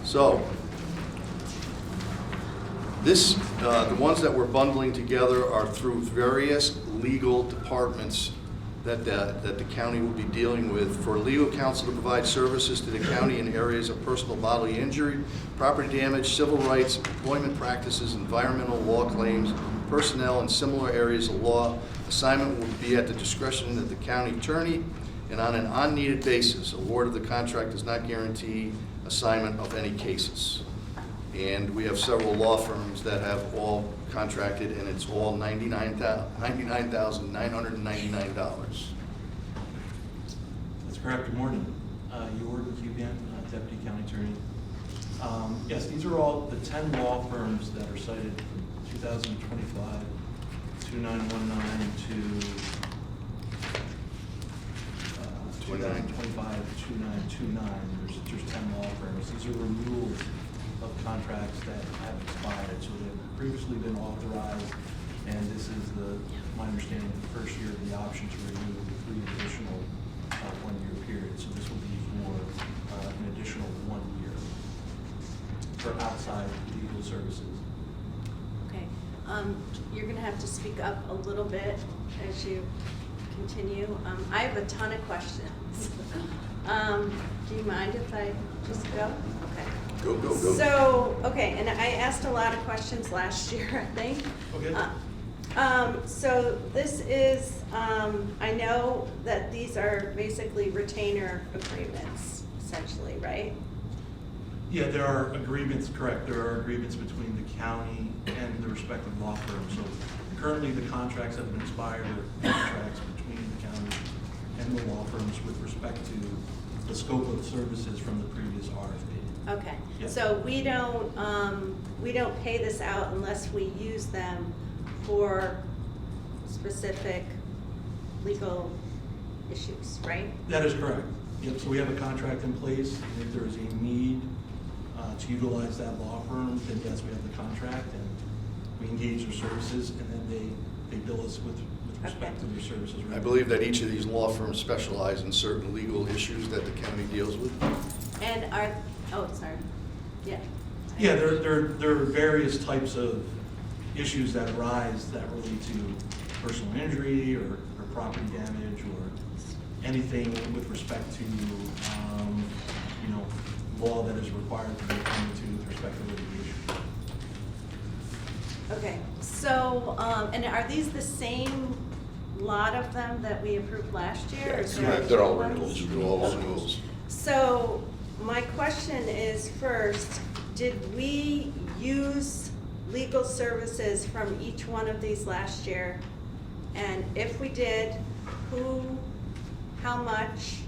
So, this, the ones that we're bundling together are through various legal departments that the county will be dealing with. For legal counsel to provide services to the county in areas of personal bodily injury, property damage, civil rights, employment practices, environmental law claims, personnel, and similar areas of law. Assignment will be at the discretion of the county attorney, and on an on-needed basis. Award of the contract does not guarantee assignment of any cases. And we have several law firms that have all contracted, and it's all $99,999. That's correct. Good morning. Jordan Cuban, Deputy County Attorney. Yes, these are all the 10 law firms that are cited from 2025, 2919 to 2025, 2929. There's 10 law firms. These are renewals of contracts that have expired, so they've previously been authorized, and this is my understanding, the first year of the option to renew with 3 additional one-year periods. So this will be for an additional 1 year for outside legal services. Okay, you're gonna have to speak up a little bit as you continue. I have a ton of questions. Do you mind if I just go? Okay. Go, go, go. So, okay, and I asked a lot of questions last year, I think. Okay. So this is, I know that these are basically retainer agreements, essentially, right? Yeah, there are agreements, correct, there are agreements between the county and the respective law firms. So currently, the contracts that have been expired are contracts between the county and the law firms with respect to the scope of services from the previous RFP. Okay, Yeah. so we don't pay this out unless we use them for specific legal issues, right? That is correct. Yep, so we have a contract in place, and if there is a need to utilize that law firm, then yes, we have the contract, and we engage their services, and then they bill us with respect to their services. I believe that each of these law firms specialize in certain legal issues that the county deals with. And sorry, yeah. Yeah, there are various types of issues that arise that relate to personal injury or property damage or anything with respect to, law that is required to be attended to with respect to litigation. Okay, so, and are these the same lot of them that we approved last year? or is there They're all other renewals. ones? They're all renewals. So, my question is first, did we use legal services from each one of these last year? And if we did, how much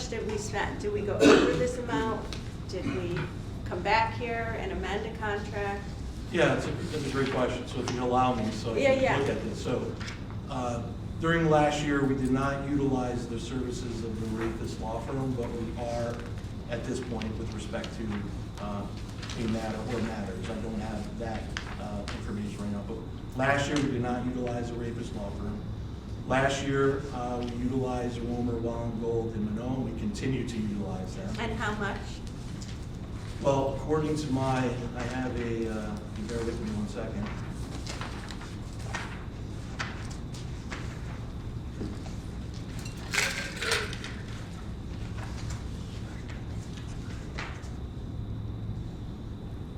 did we spend? Did we go over this amount? Did we come back here and amend a contract? Yeah, that's a great question. So if you allow me, so I Yeah, can yeah. look at this. So during last year, we did not utilize the services of the Rafus Law Firm, but we are at this point with respect to a matter or matters. I don't have that information right now, but last year we did not utilize the Rafus Law Firm. Last year, we utilized Wilmer, Wallen, Gold, and Minot. We continue to utilize them. And how much? Well, according to I have bear with me 1 second.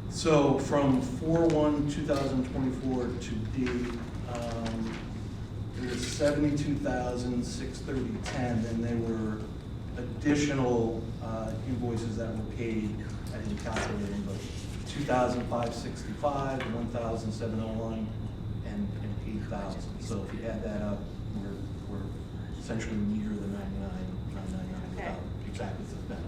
So from 4/1/2024 to date, it was 72,630.10, and there were additional invoices that were paid. I didn't calculate them, but 2,565, 1,701, and 8,000. So if you add that up, we're essentially near the 99,999 Okay. exactly to the penny.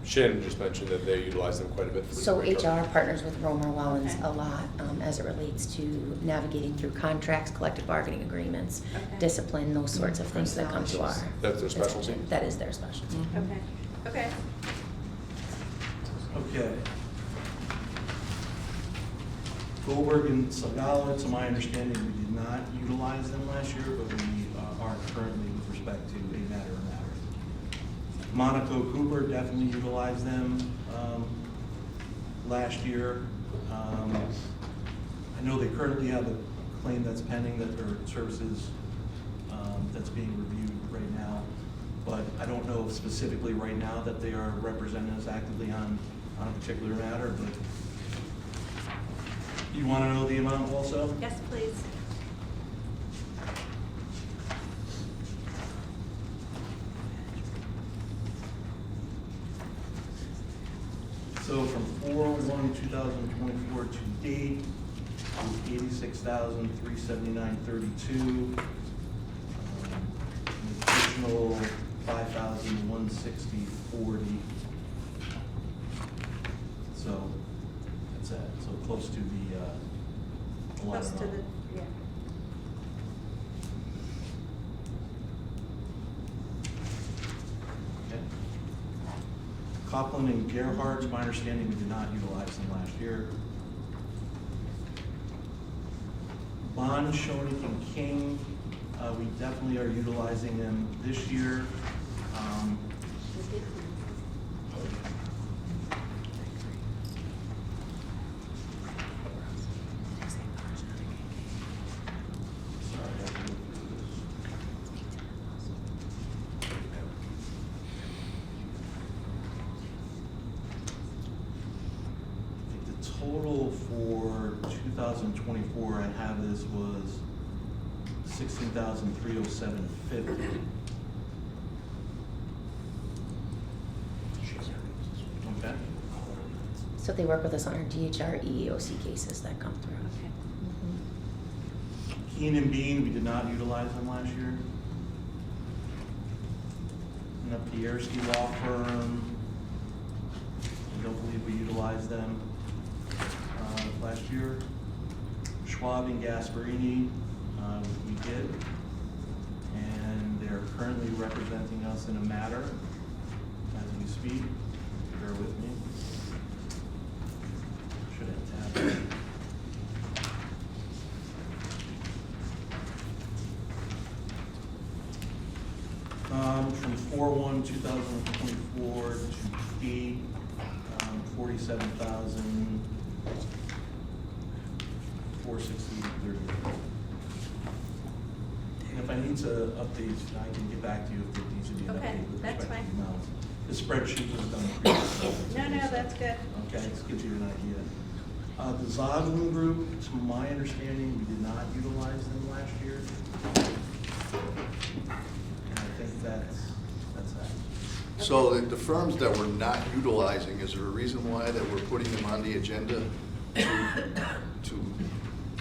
Shannon just mentioned that they utilize them quite a bit for the. So HR partners with Romer Wellens Okay. a lot as it relates to navigating through contracts, collective bargaining agreements, Okay. discipline, those sorts of things that come to our. That's their specialty? attention. That is their specialty. Okay. Okay. Goldberg and Sagala, to my understanding, we did not utilize them last year, but we are currently with respect to a matter. Monaco Cooper definitely utilized them last year. I know they currently have a claim that's pending, that their services that's being reviewed right now, but I don't know specifically right now that they are representing us actively on a particular matter, but you want to know the amount also? Yes, please. So from 4/1/2024 to date, $86,379.32. An additional $5,160.40. So that's it. So close to the Close to the, yeah. Okay. Copland and Gerhardt, to my understanding, we did not utilize them last year. Bond, Schoenig, and King, we definitely are utilizing them this year. Total for 2024, I have this was $16,307.50. Okay. So they work with us on our DHR EEOC cases that come through. Keen and Bean, we did not utilize them last year. And the Pierski Law Firm, I don't believe we utilized them last year. Schwab and Gasparini, we did. And they're currently representing us in a matter as we speak. Bear with me. Should have tabbed it. From 4/1/2024 to date, $47,460.30. And if I need to update, I can get back to you if it needs to be an Okay, update with that's respect to fine. the amounts. The spreadsheet was done previously. No, that's good. Okay, this gives you an idea. The Zoglin Group, to my understanding, we did not utilize them last year. And I think that's that. So the firms that we're not utilizing, is there a reason why that we're putting them on the agenda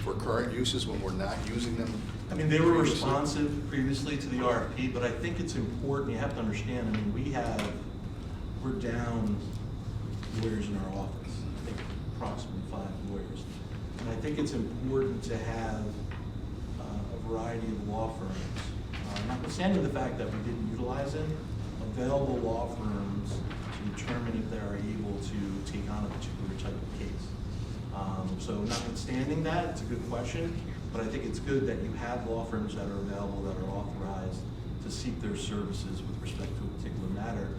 for current uses when we're not using them? I mean, they were previously? responsive previously to the RFP, but I think it's important, you have to understand, I mean, we're down lawyers in our office, I think approximately 5 lawyers. And I think it's important to have a variety of law firms, notwithstanding the fact that we didn't utilize it, available law firms to determine if they are able to take on a particular type of case. So notwithstanding that, it's a good question, but I think it's good that you have law firms that are available, that are authorized to seek their services with respect to a particular matter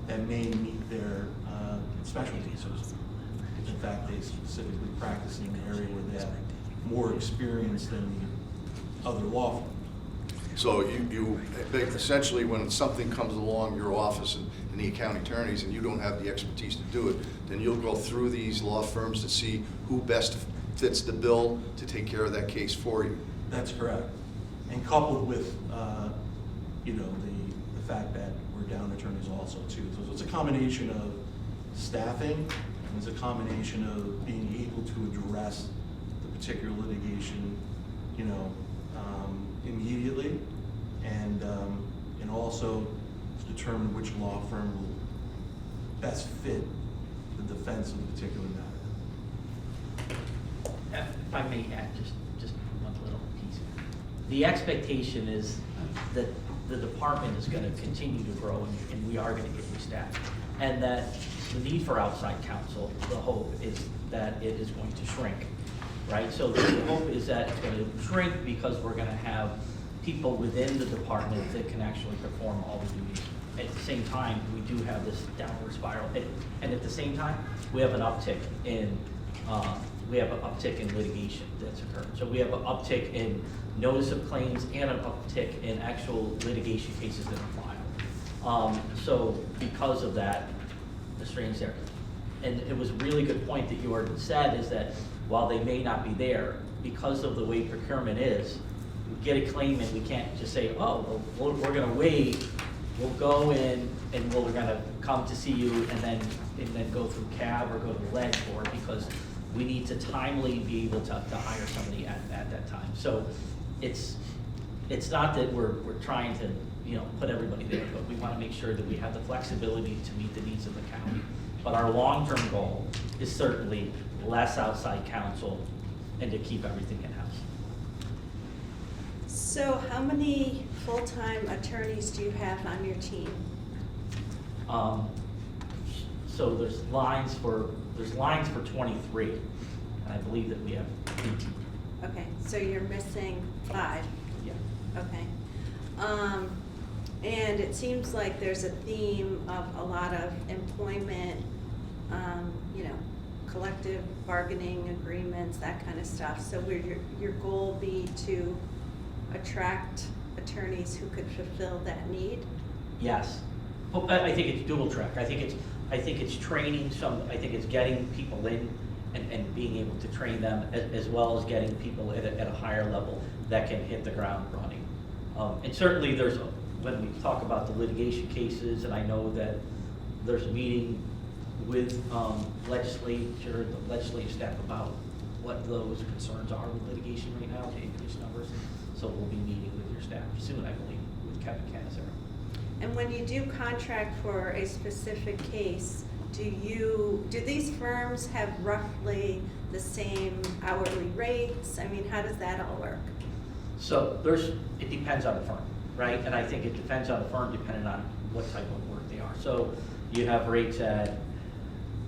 that may meet their specialty. So if in fact they specifically practice in an area where they have more experience than the other law firms. So you essentially, when something comes along your office and the county attorneys, and you don't have the expertise to do it, then you'll go through these law firms to see who best fits the bill to take care of that case for you. That's correct. And coupled with, the fact that we're down attorneys also too. So it's a combination of staffing, and it's a combination of being able to address the particular litigation, immediately, and also to determine which law firm will best fit the defense of a particular matter. If I may add just one little piece. The expectation is that the department is going to continue to grow and we are going to get new staff. And that the need for outside counsel, the hope is that it is going to shrink. right? So the hope is that it's gonna shrink because we're gonna have people within the department that can actually perform all the duties. At the same time, we do have this downward spiral, and at the same time, we have an uptick in, litigation that's occurred. So we have an uptick in notice of claims and an uptick in actual litigation cases that are filed. So because of that, the strains there. And it was a really good point that you already said, is that while they may not be there, because of the way procurement is, we get a claim and we can't just say, oh, well, we're gonna wait, we'll go in and we're gonna come to see you and then go through CAB or go to the ledge for it, because we need to timely be able to hire somebody at that time. So it's not that we're trying to, put everybody there, but we wanna make sure that we have the flexibility to meet the needs of the county. But our long-term goal is certainly less outside counsel and to keep everything in-house. So how many full-time attorneys do you have on your team? So there's lines for 23, and I believe that we have 18. Okay, so you're missing 5. Yeah. Okay. And it seems like there's a theme of a lot of employment, collective bargaining agreements, that kind of stuff. So will your goal be to attract attorneys who could fulfill that need? Yes. Well, I think it's dual track. I think it's training I think it's getting people in and being able to train them, as well as getting people at a higher level that can hit the ground running. And certainly when we talk about the litigation cases, and I know that there's a meeting with the legislative staff about what those concerns are with litigation right now to increase numbers. So we'll be meeting with your staff soon, I believe, with Kevin Kanizer. And when you do contract for a specific case, do these firms have roughly the same hourly rates? I mean, how does that all work? So it depends on the firm, right? And I think it depends on the firm depending on what type of work they are. So you have rates at,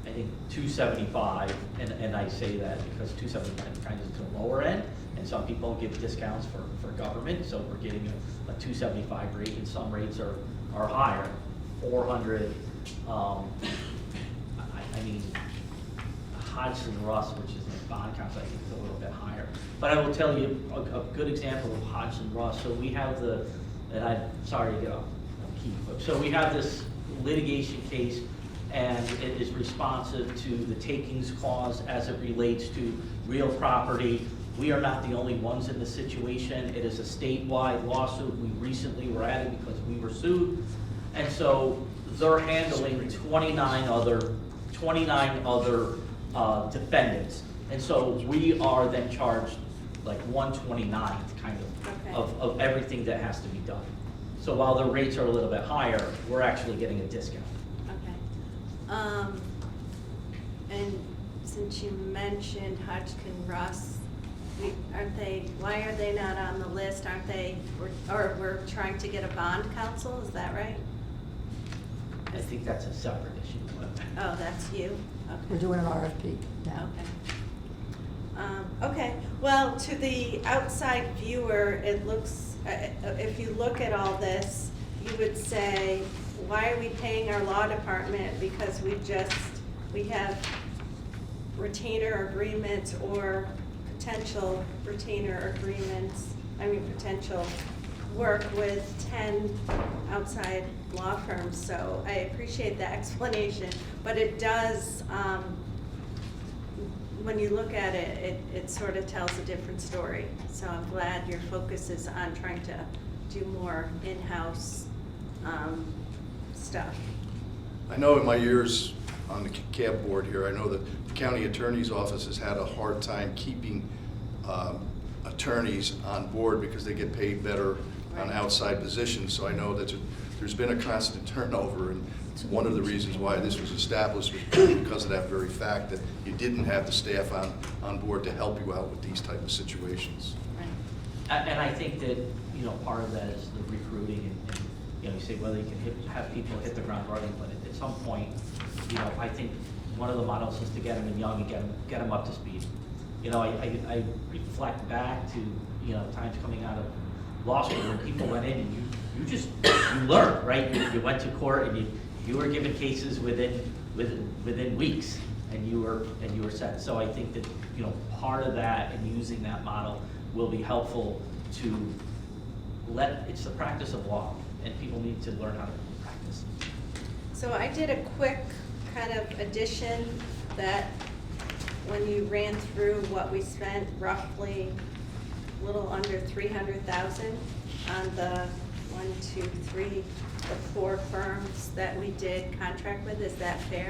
I think, $275, and I say that because $275 kind of is the lower end, and some people give discounts for government, so we're getting a $275 rate, and some rates are higher, $400. I mean, Hodgson Russ, which is the bond council, I think is a little bit higher. But I will tell you a good example of Hodgson Russ. So we have and I'm sorry to get off key, but so we have this litigation case, and it is responsive to the takings clause as it relates to real property. We are not the only ones in this situation. It is a statewide lawsuit. We recently were at it because we were sued. And so they're handling 29 other defendants. And so we are then charged like 1/29th kind of everything that has to be done. So while the rates are a little bit higher, we're actually getting a discount. Okay. And since you mentioned Hodgkin Russ, why are they not on the list? Aren't they, or we're trying to get a bond counsel, is that right? I think that's a separate issue. Oh, that's you? Okay. We're doing an RFP now. Okay, well, to the outside viewer, it looks, if you look at all this, you would say, why are we paying our law department? Because we have retainer agreements or potential retainer agreements, potential work with 10 outside law firms. So I appreciate the explanation, but it does, when you look at it, it sort of tells a different story. So I'm glad your focus is on trying to do more in-house stuff. I know in my years on the CAB board here, I know that the county attorney's office has had a hard time keeping attorneys on board because they get paid better on outside positions. So I know that there's been a constant turnover, and one of the reasons why this was established was because of that very fact that you didn't have the staff on board to help you out with these type of situations. Right. And I think that, part of that is the recruiting, and you say, well, you can have people hit the ground running, but at some point, I think one of the models is to get them in young and get them up to speed. You know, I reflect back to, you know, times coming out of law school when people went in and you learned, right? You went to court and you were given cases within weeks, and you were set. So I think that, you know, part of that and using that model will be helpful to it's the practice of law, and people need to learn how to practice. So I did a quick kind of addition that when you ran through what we spent, roughly a little under 300,000 on the 4 firms that we did contract with. Is that fair?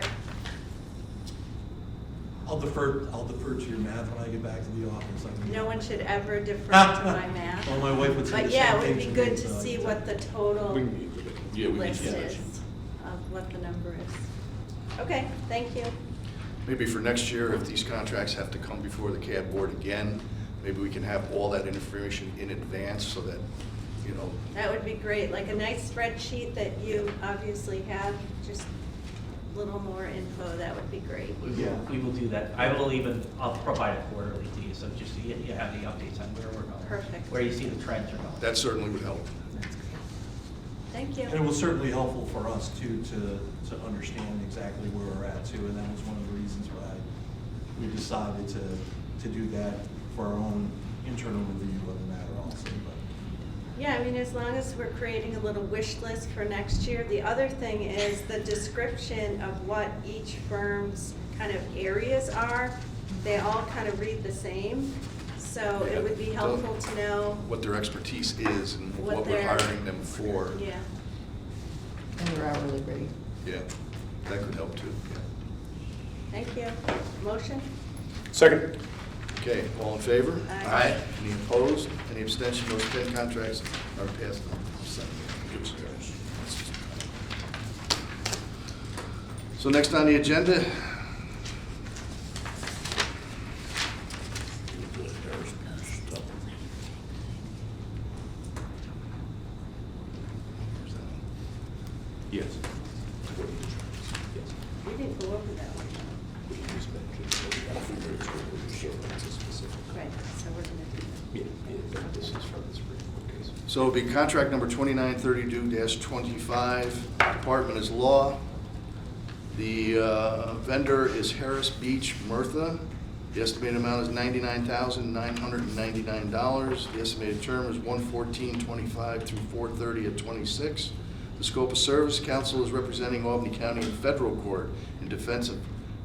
I'll defer to your math when I get back to the office. No one should ever defer to my math. Well, my wife would say But the yeah, same it would thing be to me, good to so- see what the total We can meet with it. Yeah, we can list do that. is of what the number is. Okay, thank you. Maybe for next year, if these contracts have to come before the CAB board again, maybe we can have all that information in advance so that, you know, That would be great, like a nice spreadsheet that you obviously have, just a little more info, that would be great. We will do that. I'll provide it quarterly to you, so just so you have the updates on where we're going. Perfect. Where you see the trends are going. that certainly would help. Thank you. And it was certainly helpful for us too, to understand exactly where we're at too, and that was one of the reasons why we decided to do that for our own internal review of the matter also, but. Yeah, I mean, as long as we're creating a little wish list for next year. The other thing is the description of what each firm's kind of areas are. They all kind of read the same, so it would be helpful to know. What their expertise is and What what we're their- hiring them for. Yeah, And their hourly rate. Yeah, that could help too. thank you. Motion? Second. Okay, all in favor? Aye. Any opposed? Any abstention? Those 10 contracts are passed. So next on the agenda, Yes. We didn't go over that one. Right, so we're gonna do that. so it'll be contract number 2932-25. Department is law. The vendor is Harris Beach Mertha. The estimated amount is $99,999. The estimated term is 1/14/25 through 4/30/26. The scope of service, counsel is representing Albany County in federal court in defense of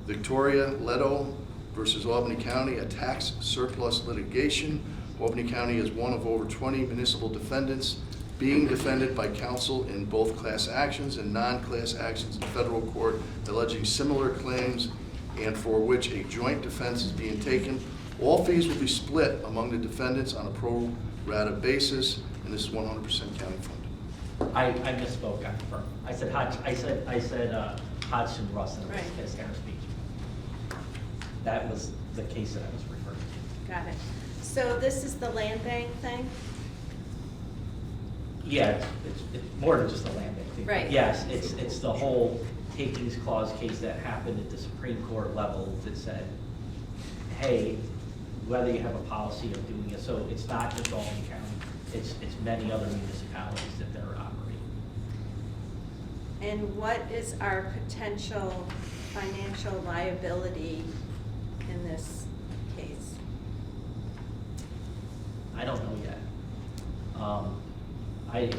Victoria Leto versus Albany County, a tax surplus litigation. Albany County is one of over 20 municipal defendants being defended by counsel in both class actions and non-class actions in federal court alleging similar claims and for which a joint defense is being taken. All fees will be split among the defendants on a pro rata basis, and this is 100% county funded. I misspoke on the firm. I said Hodgson Russ, and it Right. was Harris Beach. That was the case that I was referring to. Got it. So this is the land bank thing? Yeah, it's more than just a land bank thing. but Right. Yes, it's the whole takings clause case that happened at the Supreme Court level that said, hey, whether you have a policy of doing it, so it's not just Albany County, it's many other municipalities that they're operating. And what is our potential financial liability in this case? I don't know yet. I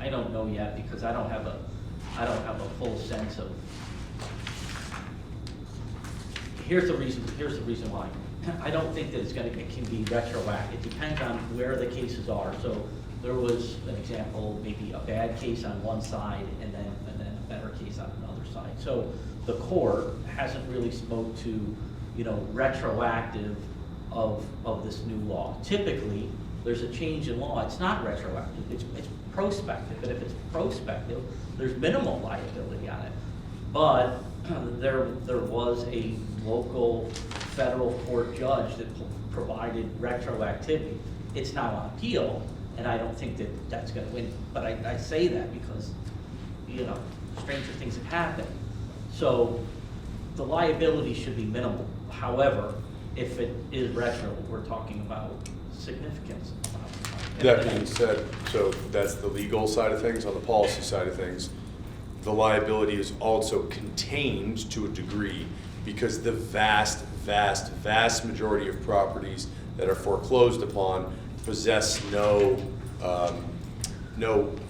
don't know yet because I don't have a full sense of. Here's the reason why. I don't think that it can be retroactive. It depends on where the cases are. So there was an example, maybe a bad case on one side and then a better case on another side. So the court hasn't really spoke to, retroactive of this new law. Typically, there's a change in law, it's not retroactive, it's prospective, and if it's prospective, there's minimal liability on it. But there was a local federal court judge that provided retroactivity. It's now on appeal, and I don't think that that's gonna win, but I say that because, stranger things have happened. So the liability should be minimal. However, if it is retro, we're talking about significance. That being said, so that's the legal side of things. On the policy side of things, the liability is also contained to a degree because the vast majority of properties that are foreclosed upon possess no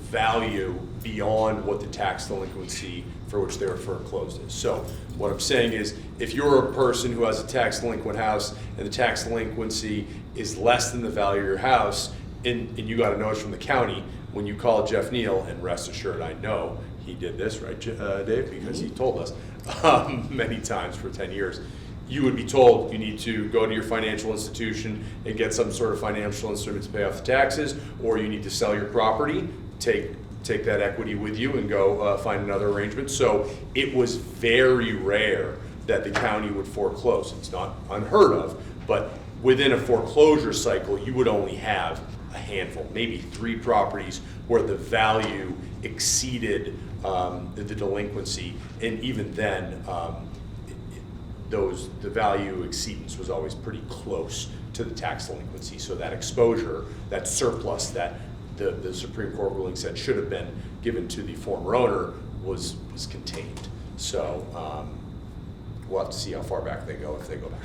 value beyond what the tax delinquency for which they were foreclosed is. So what I'm saying is, if you're a person who has a tax delinquent house and the tax delinquency is less than the value of your house, and you got a notice from the county, when you call Jeff Neal, and rest assured I know he did this, right, Dave? Because he told us many times for 10 years. You would be told you need to go to your financial institution and get some sort of financial instrument to pay off the taxes, or you need to sell your property, take that equity with you and go find another arrangement. So it was very rare that the county would foreclose. It's not unheard of, but within a foreclosure cycle, you would only have a handful, maybe 3 properties where the value exceeded the delinquency, and even then, the value exceedance was always pretty close to the tax delinquency. So that exposure, that surplus that the Supreme Court ruling said should have been given to the former owner was contained. So we'll have to see how far back they go, if they go back.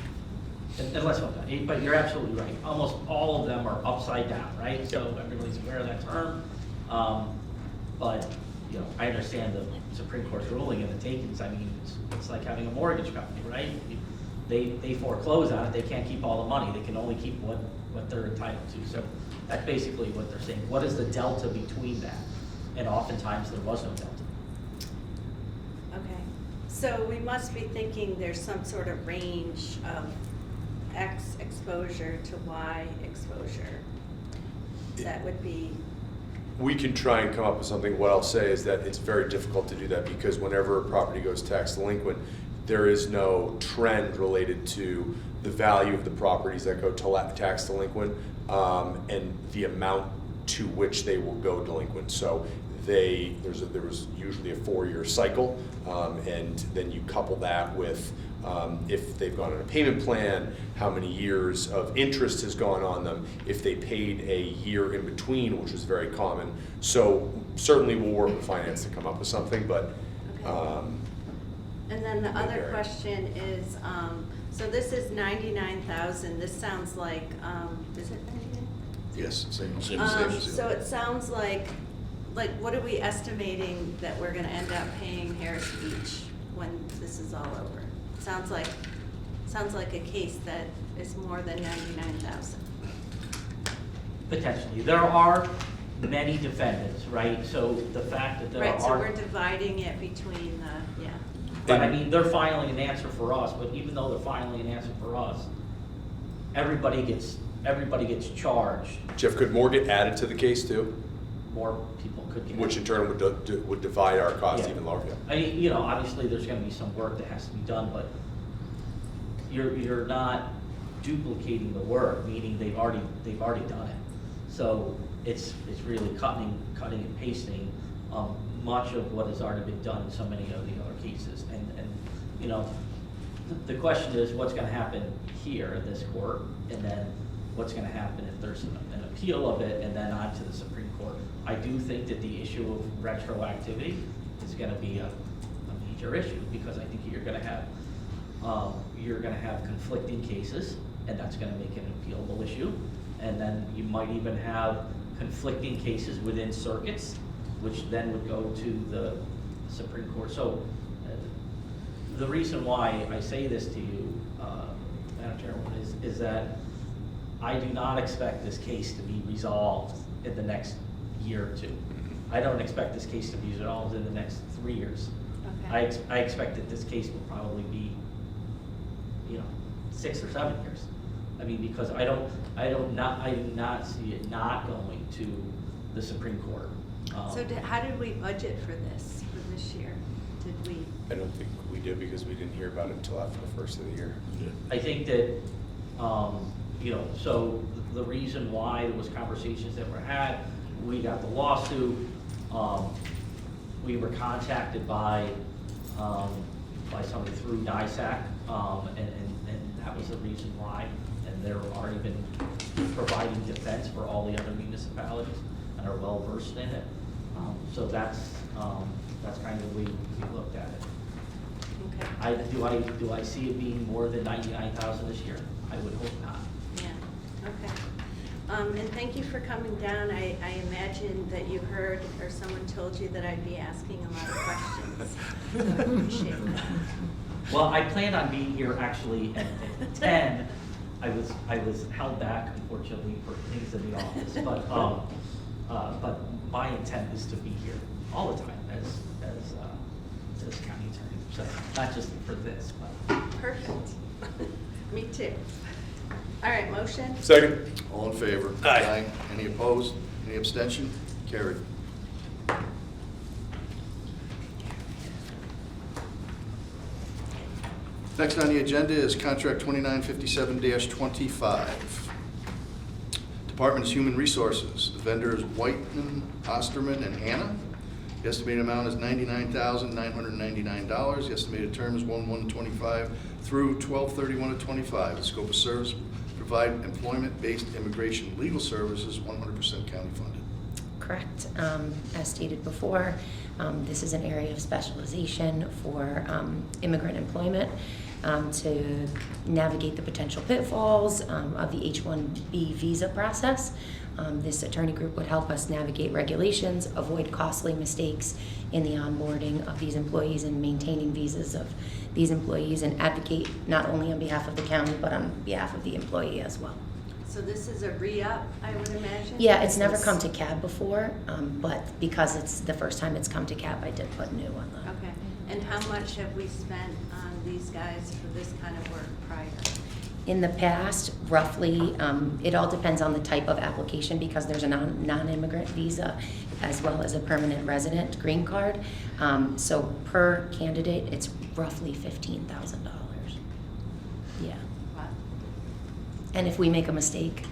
And let's hope not. But you're absolutely right. Almost all of them are upside down, right? So everybody's aware of that term. But, you know, I understand the Supreme Court's ruling in the takings. I mean, it's like having a mortgage company, right? They foreclose on it. They can't keep all the money. They can only keep what they're entitled to. So that's basically what they're saying. What is the delta between that? And oftentimes there was no delta. Okay, so we must be thinking there's some sort of range of X exposure to Y exposure. That would be. We can try and come up with something. What I'll say is that it's very difficult to do that because whenever a property goes tax delinquent, there is no trend related to the value of the properties that go tax delinquent and the amount to which they will go delinquent. So there was usually a 4-year cycle, and then you couple that with if they've gone on a payment plan, how many years of interest has gone on them, if they paid a year in between, which is very common. So certainly we'll work with finance to come up with something, but. Okay. And then the other question is, so this is 99,000. This sounds like, is it 99? Yes, same. So it sounds like what are we estimating that we're gonna end up paying Harris Beach when this is all over? Sounds like a case that is more than 99,000. Potentially. There are many defendants, right? So the fact that there are. Right, so we're dividing it between the, yeah. But I mean, they're filing an answer for us, but even though they're filing an answer for us, everybody gets charged. Jeff, could more get added to the case too? More people could get. Which in turn would divide our cost Yeah. even lower. I mean, you know, obviously there's gonna be some work that has to be done, but you're not duplicating the work, meaning they've already done it. So it's really cutting and pasting much of what has already been done in so many of the other cases. And you know, the question is what's gonna happen here in this court, and then what's gonna happen if there's an appeal of it, and then on to the Supreme Court. I do think that the issue of retroactivity is gonna be a major issue, because I think you're gonna have conflicting cases, and that's gonna make it an appealable issue. And then you might even have conflicting cases within circuits, which then would go to the Supreme Court. So the reason why I say this to you, Madam Chairwoman, is that I do not expect this case to be resolved in the next year or two. I don't expect this case to be resolved in the next 3 years. Okay. I expect that this case will probably be, 6 or 7 years. I mean, because I do not see it not going to the Supreme Court. So how did we budget for this year? Did we? I don't think we did, because we didn't hear about it until after the first of the year. I think that, so the reason why there was conversations that were had, we got the lawsuit, we were contacted by somebody through NISAC, and That was the reason why, and they're already been providing defense for all the other municipalities and are well versed in it. So that's kind of the way we looked at it. Okay. Do I see it being more than 99,000 this year? I would hope not. Yeah, okay. And thank you for coming down. I imagine that you heard or someone told you that I'd be asking a lot of questions. So I appreciate that. Well, I planned on being here actually at 10. I was held back unfortunately for things in the office, but my intent is to be here all the time as county attorney. So not just for this, but. Perfect. Me too. All right, motion? Second. All in favor? Aye. Any opposed? Any abstention? Carried. Next on the agenda is Contract 2957-25. Department is Human Resources. The vendor is Whiteman, Osterman, and Hannah. The estimated amount is $99,999. The estimated term is 1/1/25 through 12/31/25. The scope of service, provide employment-based immigration legal services, 100% county funded. Correct. As stated before, this is an area of specialization for immigrant employment to navigate the potential pitfalls of the H-1B visa process. This attorney group would help us navigate regulations, avoid costly mistakes in the onboarding of these employees and maintaining visas of these employees, and advocate not only on behalf of the county but on behalf of the employee as well. So this is a re-up, I would imagine? Yeah, it's never come to CAB before, but because it's the first time it's come to CAB, I did put new on the. Okay. And how much have we spent on these guys for this kind of work prior? In the past, roughly, it all depends on the type of application because there's a non-immigrant visa as well as a permanent resident green card. So per candidate, it's roughly $15,000. Yeah. Wow. And if we make a mistake,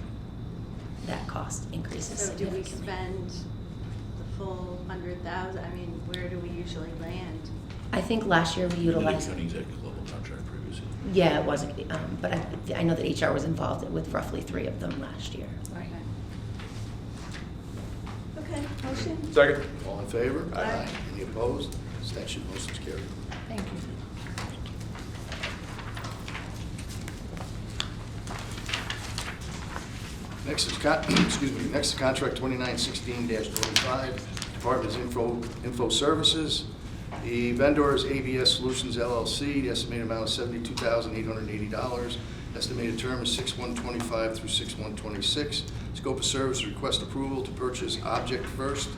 that cost increases So do we significantly. spend the full 100,000? I mean, where do we usually land? I think last year we utilized. County executive level contract previously. Yeah, it was, but I know that HR was involved with roughly 3 of them last year. Okay, motion? Second. All in favor? Aye. Any opposed? Abstention? Motion's carried. Thank you. Next is, next is Contract 2916-25. Department is Info Services. The vendor is ABS Solutions LLC. The estimated amount is $72,880. Estimated term is 6/1/25 through 6/1/26. Scope of service, request approval to purchase Object First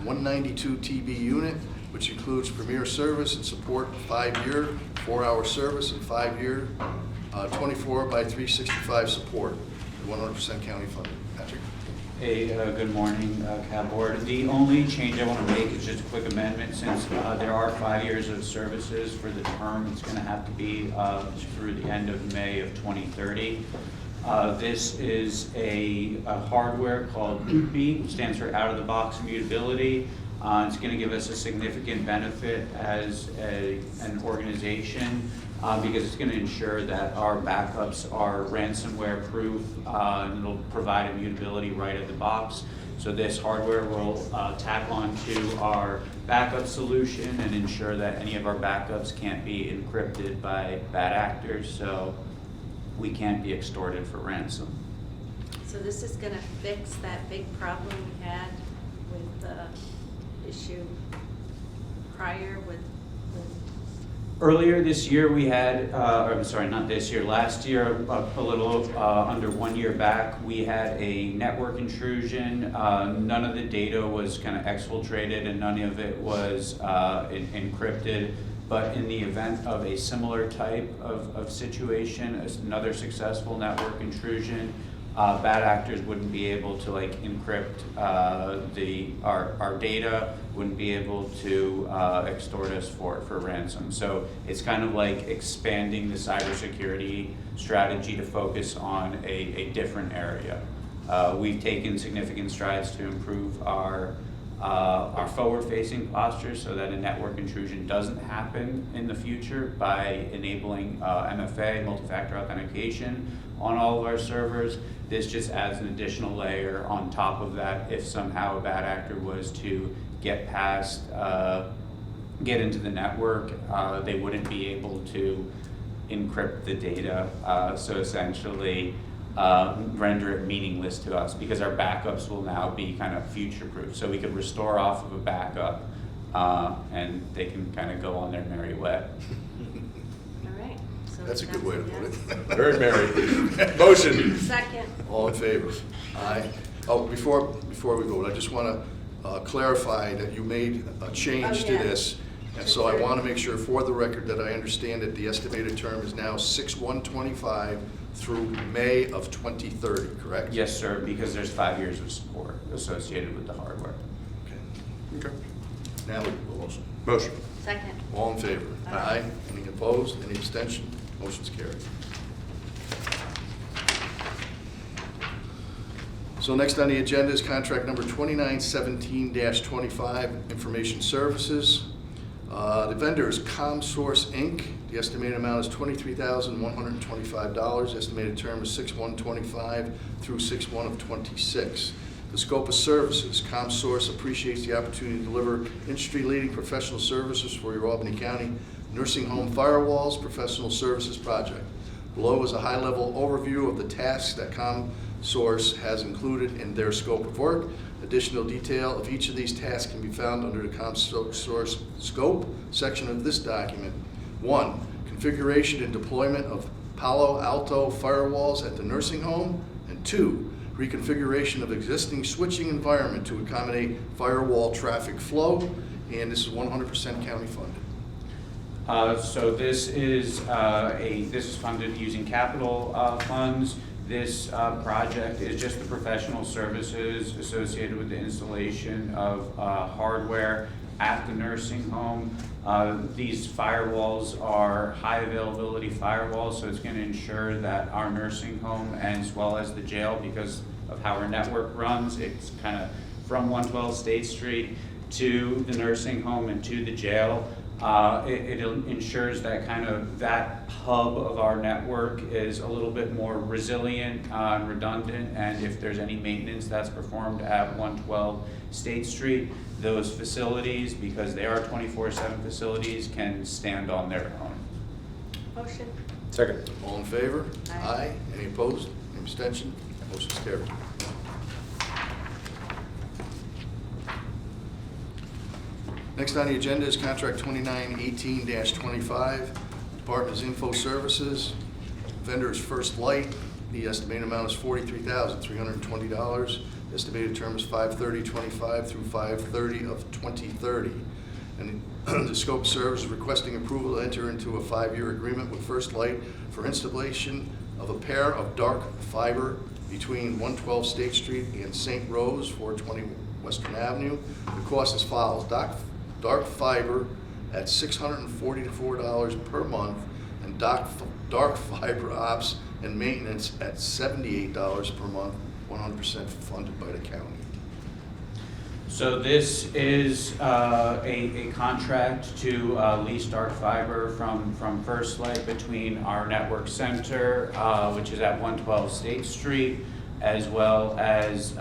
192 TB unit, which includes premier service and support 5-year, 4-hour service, and 5-year, 24/365 support, 100% county funded. Patrick. Hey, good morning, CAB Board. The only change I want to make is just a quick amendment, since there are 5 years of services for the term. It's going to have to be through the end of May of 2030. This is a hardware called OOTB, stands for Out of the Box Immutability. It's going to give us a significant benefit as an organization because it's going to ensure that our backups are ransomware proof and it'll provide immutability right at the box. So this hardware will tack on to our backup solution and ensure that any of our backups can't be encrypted by bad actors, so we can't be extorted for ransom. So this is gonna fix that big problem we had with the issue prior with Earlier this year, we had, or I'm sorry, not this year, last year, a little under 1 year back, we had a network intrusion. None of the data was kind of exfiltrated and none of it was encrypted. But in the event of a similar type of situation, as another successful network intrusion, bad actors wouldn't be able to encrypt our data, wouldn't be able to extort us for ransom. So it's kind of like expanding the cybersecurity strategy to focus on a different area. We've taken significant strides to improve our our forward-facing posture so that a network intrusion doesn't happen in the future by enabling MFA, multi-factor authentication, on all of our servers. This just adds an additional layer on top of that if somehow a bad actor was to get past, get into the network, they wouldn't be able to encrypt the data, so essentially render it meaningless to us, because our backups will now be kind of future-proof. So we could restore off of a backup and they can kind of go on their merry way. All right. So That's a good way to put it. Very merry. Motion. Second. All in favor? Aye. Oh, before we vote, I just want to clarify that you made a change to yeah. this. And so I want to make sure for the record that I understand that the estimated term is now 6/1/25 through May of 2030, correct? Yes, sir, because there's 5 years of support associated with the hardware. Okay. Now we will motion. Motion. Second. All in favor? Aye. Any opposed? Any abstention? Motion's carried. So next on the agenda is contract number 2917-25, Information Services. The vendor is ComSource, Inc. The estimated amount is $23,125. Estimated term is 6/1/25 through 6/1/26. The scope of services: ComSource appreciates the opportunity to deliver industry-leading professional services for your Albany County nursing home firewalls professional services project. Below is a high-level overview of the tasks that ComSource has included in their scope of work. Additional detail of each of these tasks can be found under the ComSource scope section of this document. 1. Configuration and deployment of Palo Alto firewalls at the nursing home. And 2. Reconfiguration of existing switching environment to accommodate firewall traffic flow. And this is 100% county funded. So this is this is funded using capital funds. This project is just the professional services associated with the installation of hardware at the nursing home. These firewalls are high availability firewalls, so it's going to ensure that our nursing home as well as the jail, because of how our network runs, it's kind of from 112 State Street to the nursing home and to the jail. It ensures that kind of that hub of our network is a little bit more resilient and redundant, and if there's any maintenance that's performed at 112 State Street, those facilities, because they are 24/7 facilities, can stand on their own. Motion. Second. All in favor? Aye. Any opposed? Any abstention? Motion's carried. Next on the agenda is contract 2918-25. Department is Info Services. Vendor is First Light. The estimated amount is $43,320. Estimated term is 5/30/25 through 5/30/2030. And the scope of service is requesting approval to enter into a 5-year agreement with First Light for installation of a pair of dark fiber between 112 State Street and St. Rose, 420 Western Avenue. The cost as follows: dark fiber at $644 per month, and dark fiber ops and maintenance at $78 per month, 100% funded by the county. So this is a contract to lease dark fiber from First Light between our network center, which is at 112 State Street, as well as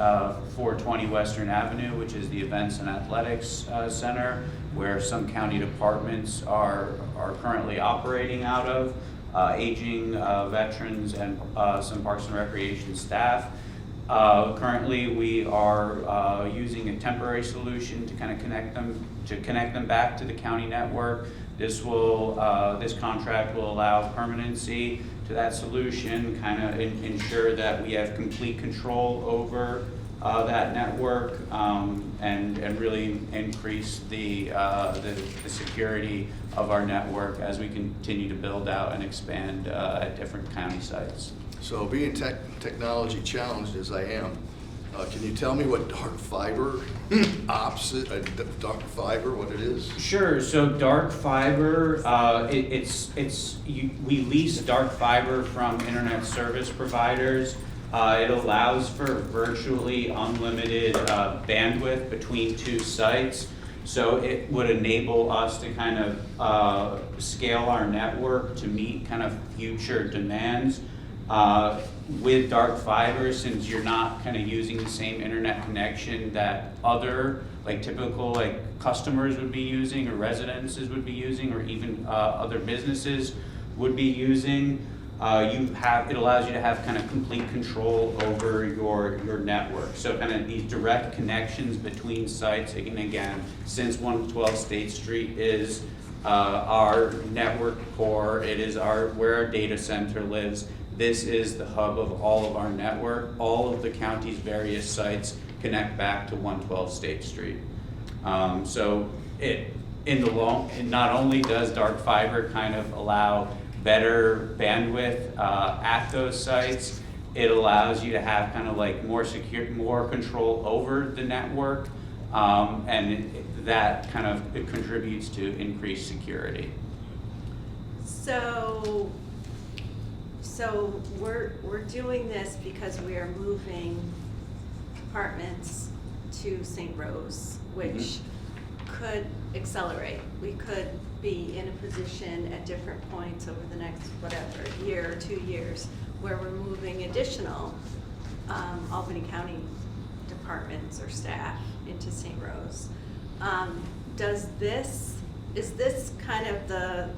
420 Western Avenue, which is the Events and Athletics Center, where some county departments are currently operating out of, aging, veterans, and some Parks and Recreation staff. Currently, we are using a temporary solution to kind of connect them back to the county network. This contract will allow permanency to that solution, kind of ensure that we have complete control over that network, and really increase the security of our network as we continue to build out and expand at different county sites. So being technology challenged as I am, can you tell me what dark fiber dark fiber, what it is? Sure. So dark fiber, we lease dark fiber from internet service providers. It allows for virtually unlimited bandwidth between two sites. So it would enable us to kind of scale our network to meet kind of future demands. With dark fiber, since you're not kind of using the same internet connection that other like typical like customers would be using, or residences would be using, or even other businesses would be using, it allows you to have kind of complete control over your network. So kind of these direct connections between sites, and again, since 112 State Street is our network core, it is where our data center lives. This is the hub of all of our network. All of the county's various sites connect back to 112 State Street. So not only does dark fiber kind of allow better bandwidth at those sites, it allows you to have kind of like more control over the network, and that kind of contributes to increased security. So we're doing this because we are moving departments to St. Rose, which could accelerate. We could be in a position at different points over the next, whatever, year or 2 years, where we're moving additional Albany County departments or staff into St. Rose. Is this kind of the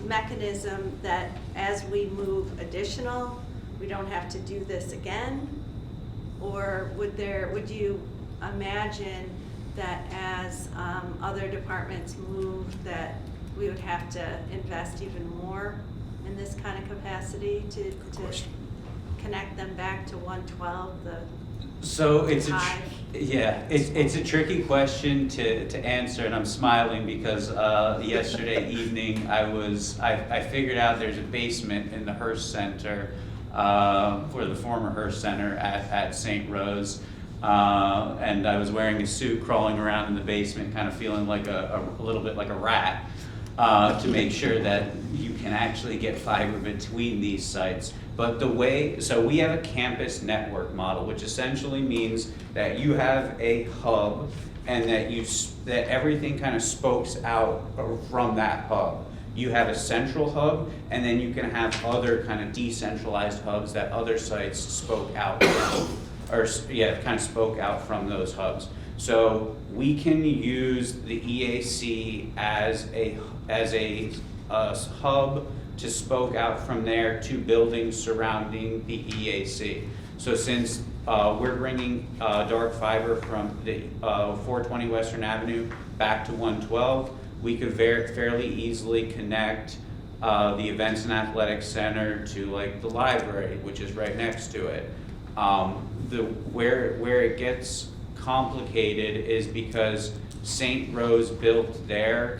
mechanism that as we move additional, we don't have to do this again? Or would you imagine that as other departments move, that we would have to invest even more in this kind of capacity to connect them back to 112, So it's hive? it's a tricky question to answer, and I'm smiling because yesterday evening I figured out there's a basement in the Hearst Center, for the former Hearst Center at St. Rose, and I was wearing a suit crawling around in the basement, kind of feeling like a little bit like a rat, to make sure that you can actually get fiber between these sites. But so we have a campus network model, which essentially means that you have a hub and that everything kind of spokes out from that hub. You have a central hub, and then you can have other kind of decentralized hubs that other sites spoke out from, kind of spoke out from those hubs. So we can use the EAC as a hub to spoke out from there to buildings surrounding the EAC. So since we're bringing dark fiber from the 420 Western Avenue back to 112, we could fairly easily connect the Events and Athletics Center to like the library, which is right next to it. Where it gets complicated is because St. Rose built their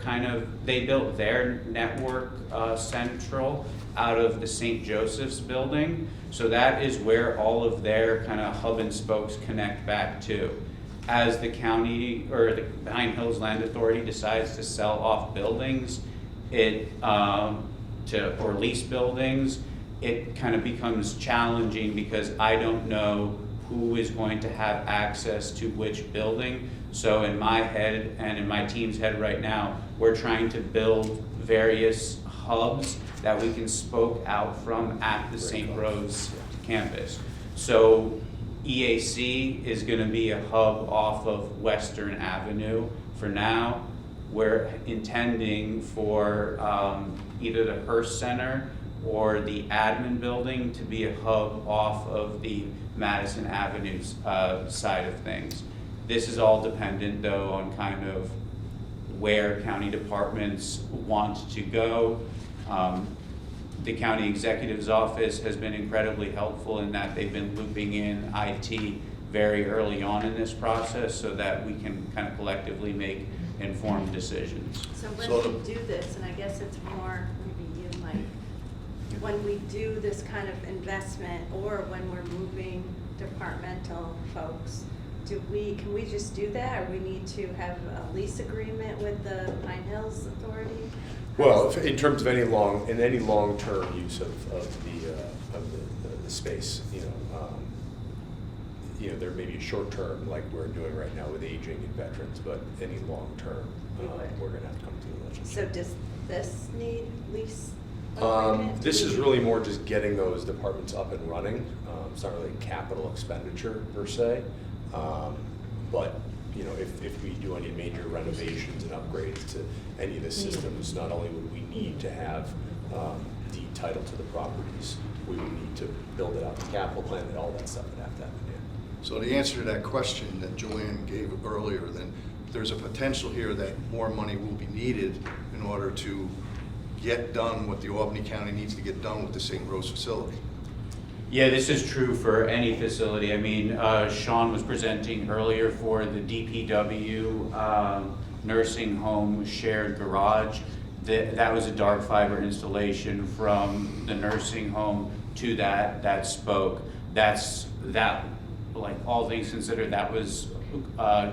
network central out of the St. Joseph's building. So that is where all of their kind of hub and spokes connect back to. As the county or the Pine Hills Land Authority decides to sell off buildings, or lease buildings, it kind of becomes challenging because I don't know who is going to have access to which building. So in my head and in my team's head right now, we're trying to build various hubs that we can spoke out from at the St. Rose campus. So EAC is going to be a hub off of Western Avenue for now. We're intending for either the Hearst Center or the admin building to be a hub off of the Madison Avenue side of things. This is all dependent though on kind of where county departments want to go. The county executive's office has been incredibly helpful in that they've been looping in IT very early on in this process so that we can kind of collectively make informed decisions. So when we do this, and I guess it's more maybe you, Mike, when we do this kind of investment or when we're moving departmental folks, can we just do that, or we need to have a lease agreement with the Pine Hills Authority? Well, in terms of any long-term use of the the space, there may be a short term like we're doing right now with aging and veterans, but any long term, we're gonna have to come to the legislature. So does this need lease? This is really more just getting those departments up and running. It's not really a capital expenditure per se. But, if we do any major renovations and upgrades to any of the systems, not only would we need to have deed title to the properties, we would need to build it out, the capital plan, and all that stuff would have to happen. So the answer to that question that Joanne gave earlier, then there's a potential here that more money will be needed in order to get done what the Albany County needs to get done with the St. Rose facility. Yeah, this is true for any facility. I mean, Sean was presenting earlier for the DPW nursing home shared garage. That was a dark fiber installation from the nursing home to that spoke. Like all things considered, that was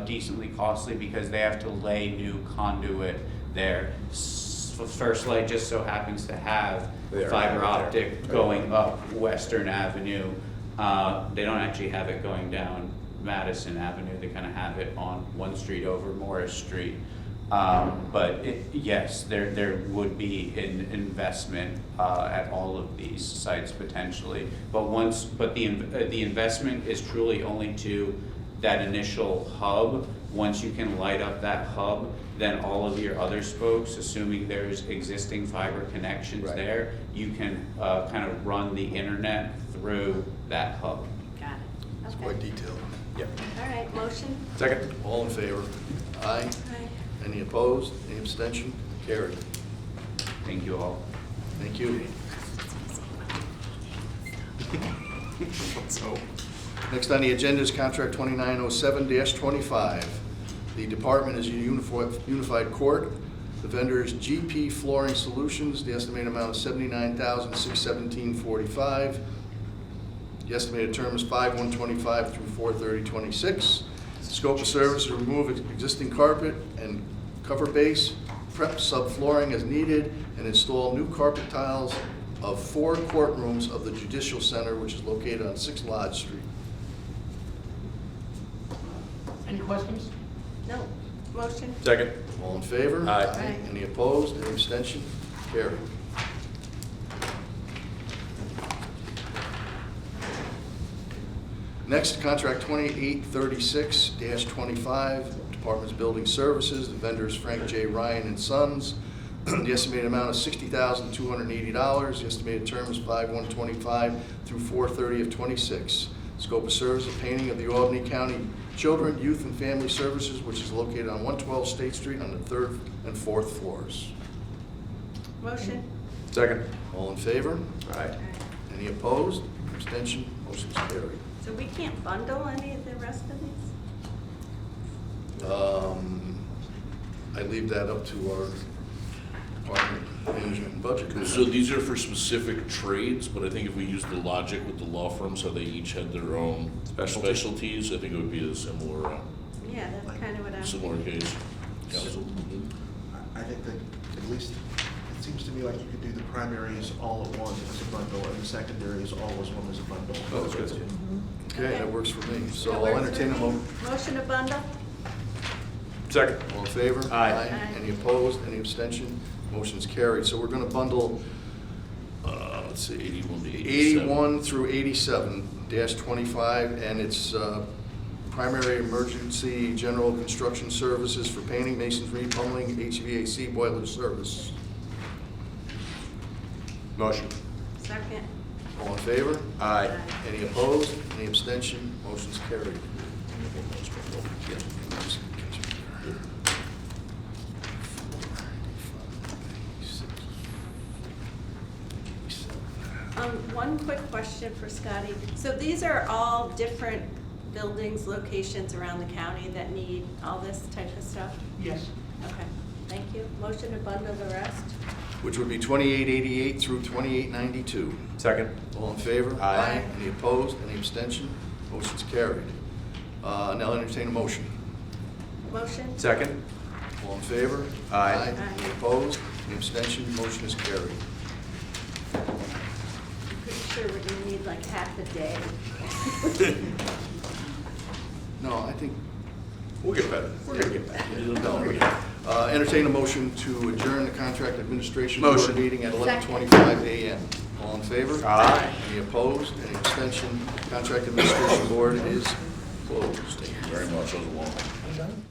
decently costly because they have to lay new conduit there. First Light just so happens to have fiber optic going up Western Avenue. They don't actually have it going down Madison Avenue. They kind of have it on one street over Morris Street. But yes, there would be an investment at all of these sites potentially. But the investment is truly only to that initial hub. Once you can light up that hub, then all of your other spokes, assuming there's existing fiber connections there, you can kind of run the internet through that hub. Got it. It's Okay. quite detailed. Yep. All right, motion? Second. All in favor? Aye. Aye. Any opposed? Any abstention? Carried. Thank you all. Thank you. Next on the agenda is contract 2907-25. The department is Unified Court. The vendor is GP Flooring Solutions. The estimated amount is $79,617.45. The estimated term is 5/1/25 through 4/30/26. Scope of service: remove existing carpet and cover base, prep subflooring as needed, and install new carpet tiles of 4 courtrooms of the Judicial Center, which is located on 6 Lodge Street. Any questions? No. Motion? Second. All in favor? Aye. Aye. Any opposed? Any abstention? Carried. Next, contract 2836-25, Department's Building Services. The vendor is Frank J. Ryan and Sons. The estimated amount is $60,280. The estimated term is 5/1/25 through 4/30/26. Scope of service: painting of the Albany County Children, Youth, and Family Services, which is located on 112 State Street on the 3rd and 4th floors. Motion? Second. All in favor? Aye. Any opposed? Abstention? Motion's carried. So we can't bundle any of the rest of these? I leave that up to our department management and budget. So these are for specific trades, but I think if we use the logic with the law firms, how they each had their own specialties, I think it would be a similar, Yeah, that's kind of what I'm. similar case. Counsel? I think that at least, it seems to me like you could do the primaries all at once as a bundle, and the secondaries all as one as a bundle. Oh, that's good. Okay, that works for me. So That I'll works entertain a for me. motion. Motion to bundle? Second. All in favor? Aye. Any opposed? Any abstention? Motion's carried. So we're going to bundle, let's see, 81 to 87. 81 through 87-25, and it's primary emergency general construction services for painting, masonry, plumbing, HVAC, boiler service. Motion. Second. All in favor? Aye. Any opposed? Any abstention? Motion's carried. One quick question for Scotty. So these are all different buildings, locations around the county that need all this type of stuff? Yes. Okay, thank you. Motion to bundle the rest? Which would be 2888 through 2892. Second. All in favor? Aye. Any opposed? Any abstention? Motion's carried. Now entertain a motion. Motion? Second. All in favor? Aye. Any opposed? Any abstention? Motion is carried. Pretty sure we're gonna need like half a day. No, I think, We'll get better. We're gonna get better. entertain a motion to adjourn the contract administration Motion. board meeting at 11:25 a.m. All in favor? Aye. Any opposed? Any abstention? Contract administration board is closed. Thank you very much, that was a long one.